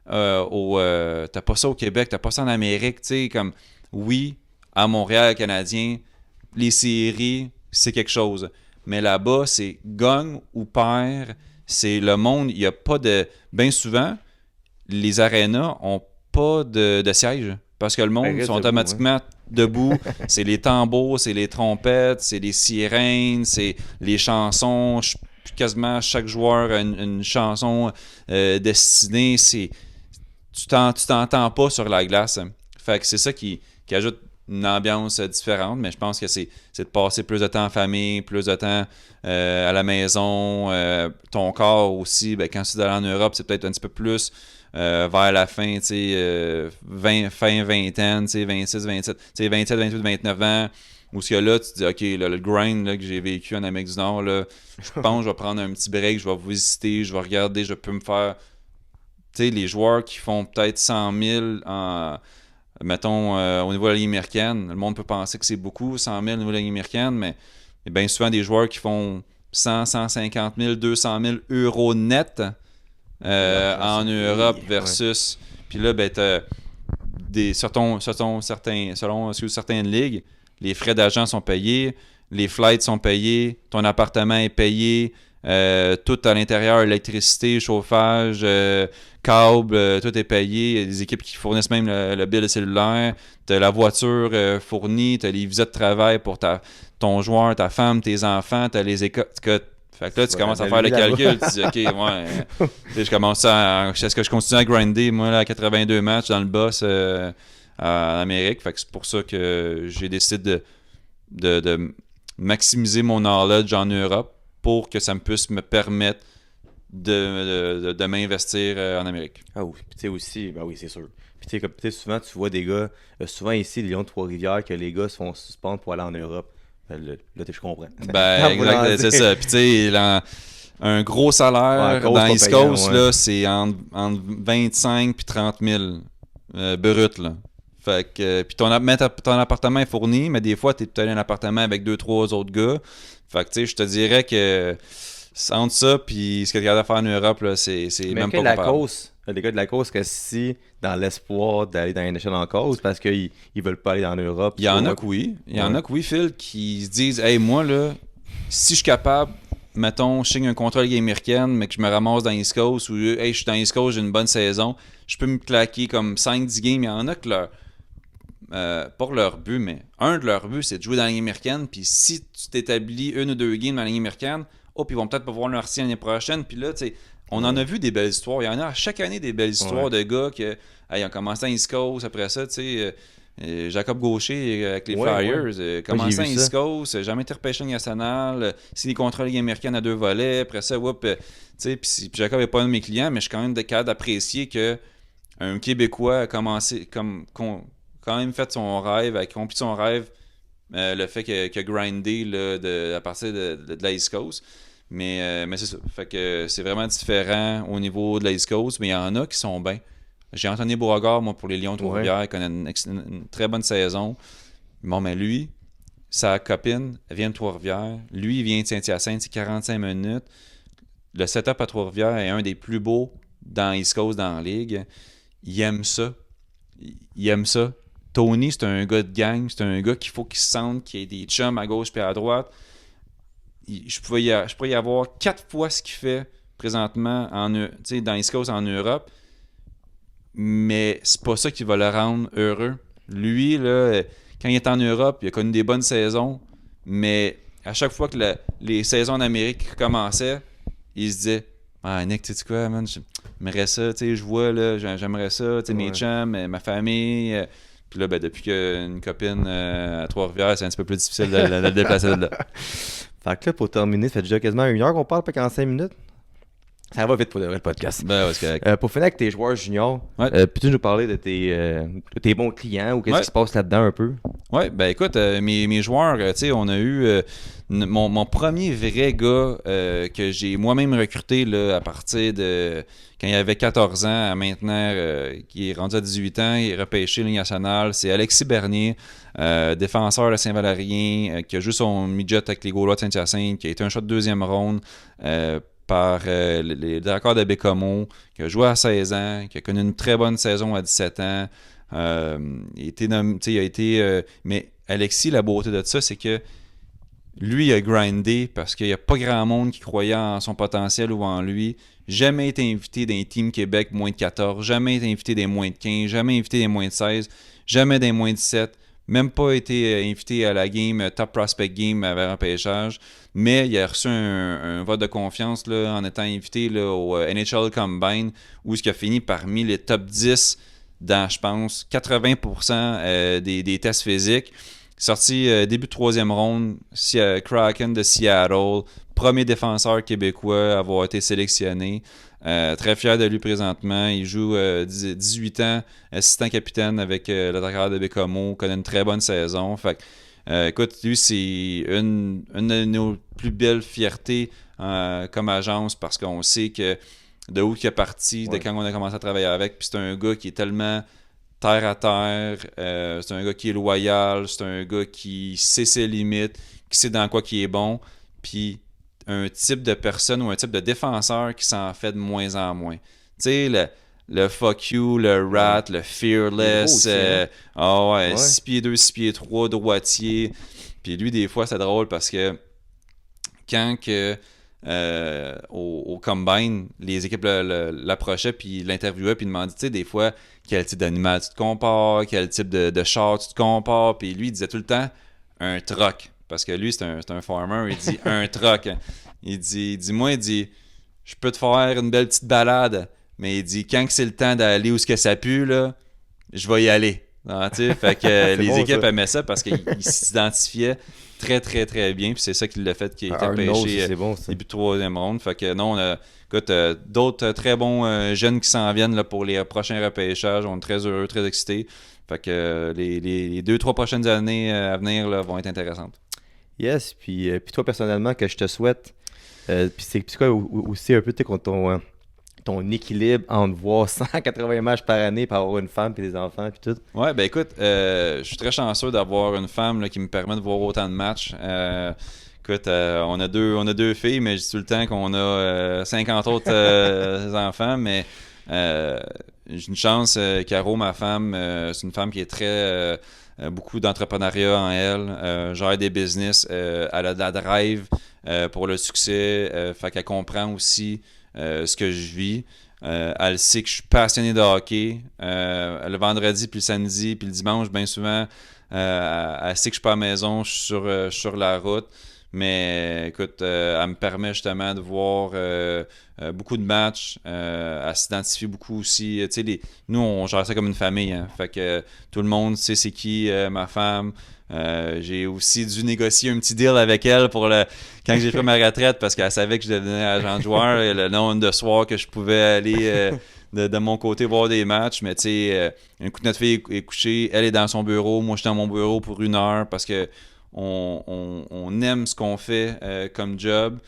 t'as pas ça au Québec, t'as pas ça en Amérique. » Tu sais, comme, oui, à Montréal, Canadien, les séries, c'est quelque chose. Mais là-bas, c'est gagne ou perd. C'est le monde, il n'y a pas de... Bien souvent, les arénas n'ont pas de siège. Parce que le monde sont automatiquement debout. C'est les tambours, c'est les trompettes, c'est les sirènes, c'est les chansons. Quasiment chaque joueur a une chanson destinée. Tu t'entends pas sur la glace. Fait que c'est ça qui ajoute une ambiance différente, mais je pense que c'est de passer plus de temps en famille, plus de temps à la maison. Ton corps aussi, quand tu es allé en Europe, c'est peut-être un petit peu plus vers la fin, fin vingtaine, 26, 27, 27, 28, 29 ans, où ce que là, tu te dis, OK, le grind là, que j'ai vécu en Amérique du Nord, là, je pense que je vais prendre un petit break, je vais visiter, je vais regarder, je peux me faire... Tu sais, les joueurs qui font peut-être 100 000 mettons, au niveau de la Ligue américaine, le monde peut penser que c'est beaucoup, 100 000 au niveau de la Ligue américaine, mais il y a bien souvent des joueurs qui font 100, 150 000, 200 000 euros net en Europe versus... Puis là, selon certaines ligues, les frais d'agent sont payés, les flights sont payés, ton appartement est payé, tout à l'intérieur, électricité, chauffage, câble, tout est payé. Il y a des équipes qui fournissent même le bill de cellulaire. Tu as la voiture fournie, tu as les visas de travail pour ton joueur, ta femme, tes enfants, tu as les écoles. Fait que là, tu commences à faire le calcul. Tu dis, OK, je commence est-ce que je continue à grinder, moi, là, à 82 matchs dans le boss en Amérique? Fait que c'est pour ça que j'ai décidé de maximiser mon knowledge en Europe pour que ça me puisse me permettre de m'investir en Amérique. Ah oui, puis tu sais aussi, ben oui, c'est sûr. Puis tu sais, souvent, tu vois des gars, souvent ici, les Lions de Trois-Rivières, que les gars se font suspendre pour aller en Europe. Là, je comprends. Exact, c'est ça. Puis tu sais, un gros salaire dans East Coast, là, c'est entre 25 et 30 000 brut, là. Fait que, puis ton appartement est fourni, mais des fois, tu es peut-être un appartement avec 2-3 autres gars. Fait que, tu sais, je te dirais que entre ça puis ce que tu as à faire en Europe, là, c'est même pas comparable. Les gars de la cause que si dans l'espoir d'aller dans une échelle en cause parce qu'ils veulent pas aller en Europe. Il y en a que oui. Il y en a que oui, Phil, qui se disent « Hey, moi, là, si je suis capable, mettons, je signe un contrat de Ligue américaine, mais que je me ramasse dans East Coast ou hey, je suis dans East Coast, j'ai une bonne saison, je peux me claquer comme 5-10 games. » Il y en a que pas leur but, mais un de leurs buts, c'est de jouer dans la Ligue américaine. Puis si tu t'établis 1 ou 2 games dans la Ligue américaine, ils vont peut-être pas voir leur l'année prochaine. Puis là, tu sais, on en a vu des belles histoires. Il y en a à chaque année des belles histoires de gars qui ont commencé à East Coast. Après ça, tu sais, Jacob Gaucher avec les Flyers, commencé à East Coast, jamais été repêché en national. Si les contrats de Ligue américaine à 2 volets, après ça, tu sais, puis Jacob n'est pas un de mes clients, mais je suis quand même capable d'apprécier qu'un Québécois a commencé quand même fait son rêve, a accompli son rêve, le fait qu'il a grindé là, à partir de la East Coast. Mais c'est ça. Fait que c'est vraiment différent au niveau de la East Coast, mais il y en a qui sont bien. J'ai Anthony Beauregard, moi, pour les Lions de Trois-Rivières, il connaît une très bonne saison. Bon, mais lui, sa copine, elle vient de Trois-Rivières. Lui, il vient de Saint-Hyacinthe, c'est 45 minutes. Le setup à Trois-Rivières est un des plus beaux dans East Coast, dans la ligue. Il aime ça. Il aime ça. Tony, c'est un gars de gang. C'est un gars qu'il faut qu'il se sente, qu'il y ait des chums à gauche et à droite. Je pourrais y avoir 4 fois ce qu'il fait présentement dans East Coast en Europe. Mais c'est pas ça qui va le rendre heureux. Lui, là, quand il est en Europe, il a connu des bonnes saisons. Mais à chaque fois que les saisons en Amérique commençaient, il se disait ah, Nick, tu sais quoi, man, j'aimerais ça, tu sais, je vois, là, j'aimerais ça, tu sais, mes chums, ma famille. Puis là, ben, depuis qu'il y a une copine à Trois-Rivières, c'est un petit peu plus difficile de le déplacer de là. Fait que là, pour terminer, ça fait déjà quasiment 1 heure qu'on parle, pas 45 minutes. Ça va vite pour le podcast. Ben, ouais, c'est correct. Pour finir avec tes joueurs juniors, peux-tu nous parler de tes bons clients ou qu'est-ce qui se passe là-dedans un peu? Oui, ben écoute, mes joueurs, tu sais, on a eu mon premier vrai gars que j'ai moi-même recruté là, à partir de quand il avait 14 ans à maintenant, qui est rendu à 18 ans, il est repêché Ligue nationale, c'est Alexis Bernier, défenseur de Saint-Valérien, qui a joué son midget avec les Gaulois de Saint-Hyacinthe, qui a été un choix de deuxième ronde par les Dracars de Bécomo, qui a joué à 16 ans, qui a connu une très bonne saison à 17 ans. Mais Alexis, la beauté de ça, c'est que lui, il a grindé parce qu'il n'y a pas grand monde qui croyait en son potentiel ou en lui. Jamais été invité d'un Team Québec moins de 14, jamais été invité des moins de 15, jamais invité des moins de 16, jamais des moins de 17, même pas été invité à la game Top Prospect Game avec un pêchage. Mais il a reçu un vote de confiance là, en étant invité là, au NHL Combine, où il a fini parmi les top 10 dans, je pense, 80% des tests physiques. Sorti début de troisième ronde, Kraken de Seattle, premier défenseur québécois à avoir été sélectionné. Très fier de lui présentement. Il joue 18 ans, assistant capitaine avec le Drakkar de Bécomo, connaît une très bonne saison. Fait écoute, lui, c'est une de nos plus belles fiertés comme agence parce qu'on sait que de où il est parti, de quand on a commencé à travailler avec. Puis c'est un gars qui est tellement terre à terre, c'est un gars qui est loyal, c'est un gars qui sait ses limites, qui sait dans quoi qui est bon. Puis un type de personne ou un type de défenseur qui s'en fait de moins en moins. Tu sais, le fuck you, le rat, le fearless, 6 pieds 2, 6 pieds 3, droitier. Puis lui, des fois, c'est drôle parce que quand au Combine, les équipes l'approchaient puis l'interviewaient puis demandaient, tu sais, des fois, quel type d'animal tu te compares, quel type de char tu te compares. Puis lui, il disait tout le temps un truck. Parce que lui, c'est un farmer, il dit un truck. Il dit, je peux te faire une belle petite balade, mais il dit, quand c'est le temps d'aller où ce que ça pue, là, je vais y aller. Ah, fait que les équipes aimaient ça parce qu'ils s'identifiaient très, très, très bien. Puis c'est ça qui l'a fait qu'il a été pêché début de troisième ronde. Fait que non, écoute, d'autres très bons jeunes qui s'en viennent là, pour les prochains repêchages. On est très heureux, très excités. Fait que les 2-3 prochaines années à venir là, vont être intéressantes. Yes, puis toi personnellement, que je te souhaite, puis c'est quoi aussi un peu ton équilibre entre voir 180 matchs par année pour avoir une femme et des enfants puis tout. Ouais, ben écoute, je suis très chanceux d'avoir une femme là, qui me permet de voir autant de matchs. Écoute, on a deux filles, mais je dis tout le temps qu'on a 50 autres enfants, mais j'ai une chance, Caro, ma femme, c'est une femme qui est très beaucoup d'entrepreneuriat en elle, gère des business, elle a de la drive pour le succès, fait qu'elle comprend aussi ce que je vis. Elle sait que je suis passionné de hockey. Le vendredi, puis le samedi, puis le dimanche, bien souvent, elle sait que je suis pas à la maison, je suis sur la route. Mais écoute, elle me permet justement de voir beaucoup de matchs. Elle s'identifie beaucoup aussi. Nous, on gère ça comme une famille. Hein, fait que tout le monde sait c'est qui ma femme. J'ai aussi dû négocier un petit deal avec elle quand j'ai pris ma retraite parce qu'elle savait que je devenais agent de joueur. Le nombre de soirs que je pouvais aller de mon côté voir des matchs. Mais tu sais, un coup de notre fille est couchée, elle est dans son bureau, moi je suis dans mon bureau pour 1 heure parce que on aime ce qu'on fait comme job.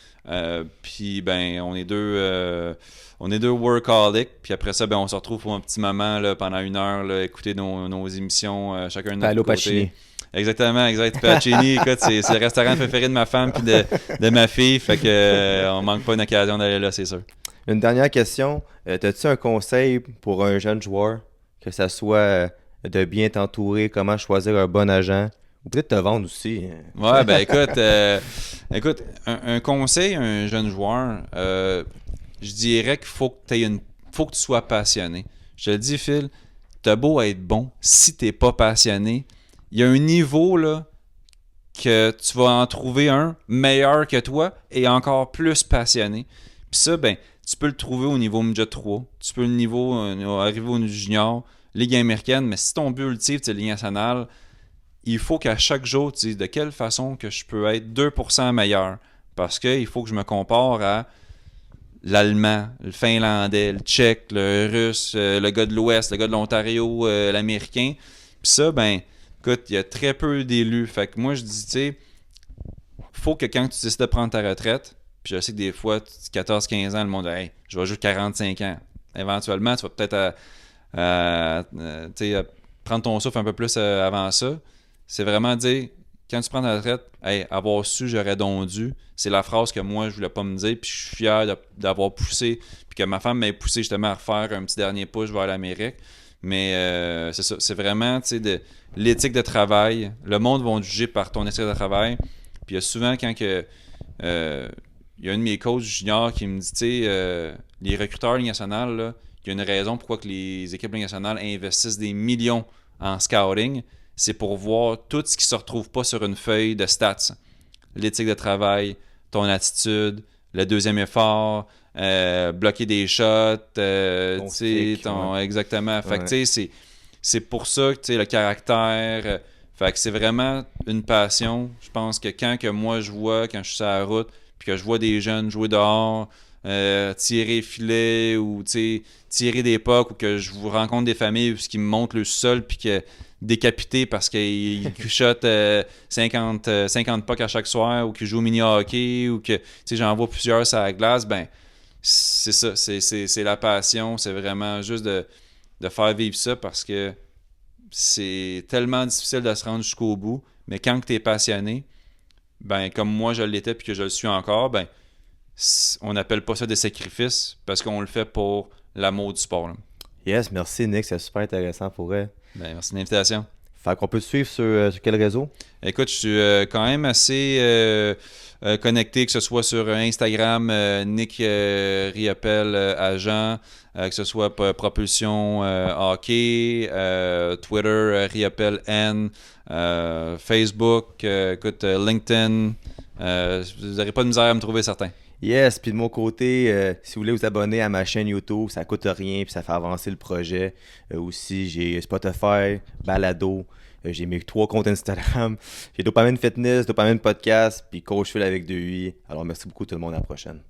Puis ben on est deux workaholics. Puis après ça, ben on se retrouve pour un petit moment là, pendant 1 heure, là, écouter nos émissions, chacun de notre Allô, côté. Pacini. Exactement, exact. Pacini, écoute, c'est le restaurant préféré de ma femme puis de ma fille. Fait que on manque pas une occasion d'aller là, c'est sûr. Une dernière question. As-tu un conseil pour un jeune joueur, que ça soit de bien t'entourer, comment choisir un bon agent, ou peut-être te vendre aussi? Ouais, ben écoute, un conseil à un jeune joueur, je dirais qu'il faut que faut que tu sois passionné. Je te le dis, Phil, t'as beau être bon, si t'es pas passionné, il y a un niveau là que tu vas en trouver un meilleur que toi et encore plus passionné. Puis ça, ben, tu peux le trouver au niveau midget 3, tu peux arriver au junior, Ligue américaine, mais si ton but ultime, c'est Ligue nationale, il faut qu'à chaque jour, tu dises de quelle façon que je peux être 2% meilleur. Parce qu'il faut que je me compare à l'Allemand, le Finlandais, le Tchèque, le Russe, le gars de l'Ouest, le gars de l'Ontario, l'Américain. Puis ça, ben, écoute, il y a très peu d'élus. Fait que moi, je dis, tu sais, faut que quand tu décides de prendre ta retraite, puis je sais que des fois, 14-15 ans, le monde dit, hey, je vais jouer 45 ans. Éventuellement, tu vas peut-être prendre ton souffle un peu plus avant ça. C'est vraiment dire, quand tu prends ta retraite, hey, avoir su, j'aurais donc dû. C'est la phrase que moi, je voulais pas me dire, puis je suis fier d'avoir poussé, puis que ma femme m'ait poussé justement à refaire un petit dernier push vers l'Amérique. Mais c'est ça, c'est vraiment l'éthique de travail. Le monde va te juger par ton éthique de travail. Puis il y a souvent quand que il y a un de mes coachs juniors qui me dit, tu sais, les recruteurs Ligue nationale, là, il y a une raison pourquoi que les équipes Ligue nationale investissent des millions en scouting, c'est pour voir tout ce qui se retrouve pas sur une feuille de stats. L'éthique de travail, ton attitude, le deuxième effort, bloquer des shots, exactement. Fait que tu sais, c'est pour ça que le caractère. Fait que c'est vraiment une passion. Je pense que quand moi je vois, quand je suis sur la route, puis que je vois des jeunes jouer dehors, tirer filet ou tirer des pucks, ou que je vous rencontre des familles qui me montrent le sol puis que décapité parce qu'ils shot 50 pucks à chaque soir, ou qu'ils jouent au mini-hockey, ou que j'en vois plusieurs sur la glace, ben c'est ça, c'est la passion, c'est vraiment juste de faire vivre ça, parce que c'est tellement difficile de se rendre jusqu'au bout, mais quand tu es passionné, ben comme moi je l'étais puis que je le suis encore, ben on n'appelle pas ça des sacrifices, parce qu'on le fait pour l'amour du sport, là. Yes, merci Nick, c'est super intéressant pour elle. Ben, merci de l'invitation. Fait qu'on peut te suivre sur quel réseau? Écoute, je suis quand même assez connecté, que ce soit sur Instagram, Nick Riopel agent, que ce soit Propulsion Hockey, Twitter Riopel N, Facebook, écoute, LinkedIn. Vous n'aurez pas de misère à me trouver, certain. Yes, puis de mon côté, si vous voulez vous abonner à ma chaîne YouTube, ça coûte rien puis ça fait avancer le projet. Aussi, j'ai Spotify, Balado, j'ai mes 3 comptes Instagram, j'ai Dopamine Fitness, Dopamine Podcast, puis Coach Phil avec 2i. Alors merci beaucoup tout le monde, à la prochaine.